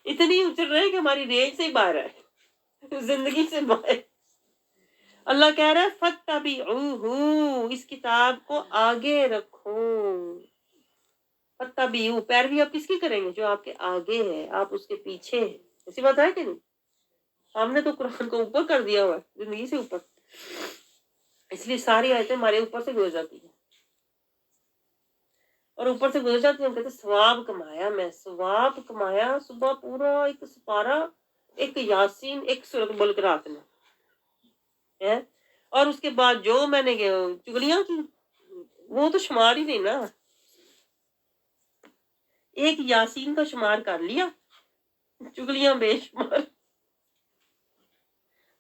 اتنی اچر رہے کہ ہماری رینج سے ہی باہر ہے, زندگی سے باہر. اللہ کہہ رہا ہے فَاتَّبِعُوهُ, اس کتاب کو آگے رکھو. فَاتَّبِعُوهُ, پیروی آپ کس کی کریں گے؟ جو آپ کے آگے ہے, آپ اس کے پیچھے ہیں. ایسی بات ہے کہ نہیں؟ ہم نے تو قرآن کو اوپر کر دیا ہوا ہے, زندگی سے اوپر, اس لیے ساری آیتیں ہمارے اوپر سے گزر جاتی ہیں, اور اوپر سے گزر جاتی ہیں. ہم کہتے ہیں ثواب کمایا, میں ثواب کمایا. صبح پورا ایک سپارہ, ایک یاسین, ایک سورۃ ملک رات میں ہے, اور اس کے بعد جو میں نے چگلیاں کی وہ تو شمار ہی نہیں نا. ایک یاسین کا شمار کر لیا, چگلیاں بے شمار,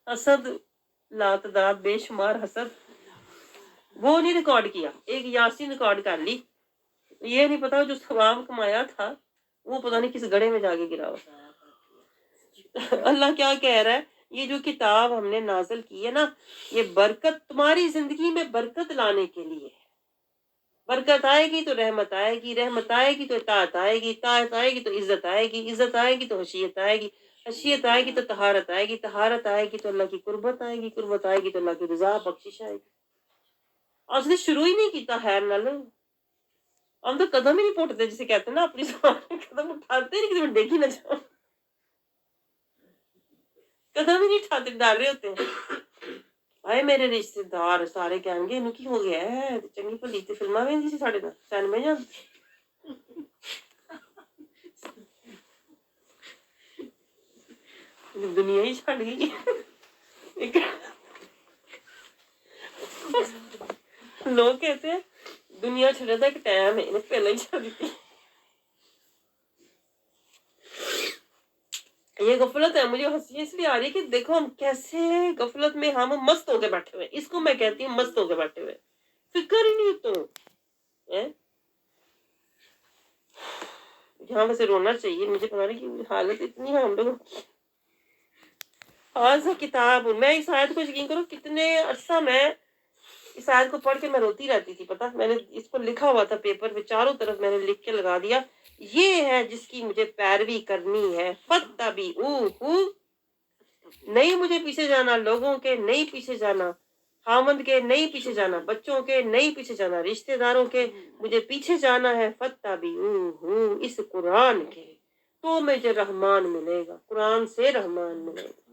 حسد لاتعداد بے شمار حسد, وہ نہیں ریکارڈ کیا. ایک یاسین ریکارڈ کر لی. یہ نہیں پتا جو ثواب کمایا تھا وہ پتہ نہیں کس گڑھے میں جا کے گرا ہوا. اللہ کیا کہہ رہا ہے، یہ جو کتاب ہم نے نازل کی ہے نا، یہ برکت تمہاری زندگی میں برکت لانے کے لیے ہے۔ برکت آئے گی تو رحمت آئے گی، رحمت آئے گی تو اطاعت آئے گی، اطاعت آئے گی تو عزت آئے گی، عزت آئے گی تو حشیت آئے گی، حشیت آئے گی تو طہارت آئے گی، طہارت آئے گی تو اللہ کی قربت آئے گی، قربت آئے گی تو اللہ کی رضا بخشش آئے گی۔ اور اس نے شروع ہی نہیں کیتا خیر نال، ہم تو قدم ہی نہیں پھوٹتے، جسے کہتے ہیں نا اپنی زبان میں قدم اٹھاتے نہیں، کسی دیکھ ہی نہ جاؤ، قدم ہی نہیں اٹھاتے، ڈر رہے ہوتے ہیں۔ آئے میرے رشتے دار سارے کہیں گے انہوں کی ہو گیا ہے، چنگی بھلی تے فلماں ویندی سی ساڈے نال، سینمے جاندی، دنیا ہی چھڈ گئی۔ ایک لوگ کہتے ہیں دنیا چھڈن دا ایک ٹائم ہے، انہیں پہلے ہی چھڈ دی۔ یہ غفلت ہے، مجھے ہنسی اس لیے آ رہی ہے کہ دیکھو ہم کیسے غفلت میں ہم مست ہو کے بیٹھے ہوئے، اس کو میں کہتی ہوں مست ہو کے بیٹھے ہوئے، فکر ہی نہیں تو یہاں ویسے رونا چاہیے، مجھے پتا نہیں کہ حالت اتنی ہے ہم لوگ۔ آج کتاب میں اس آیت کو یقین کرو کتنے عرصہ میں اس آیت کو پڑھ کے میں روتی رہتی تھی، پتا میں نے اس کو لکھا ہوا تھا پیپر پہ، چاروں طرف میں نے لکھ کے لگا دیا، یہ ہے جس کی مجھے پیروی کرنی ہے، فَاتَّبِعُوهُ، نہیں مجھے پیچھے جانا، لوگوں کے نہیں پیچھے جانا، خامند کے نہیں پیچھے جانا، بچوں کے نہیں پیچھے جانا، رشتہ داروں کے مجھے پیچھے جانا ہے، فَاتَّبِعُوهُ، اس قرآن کے، تو مجھے رحمان ملے گا، قرآن سے رحمان ملے گا۔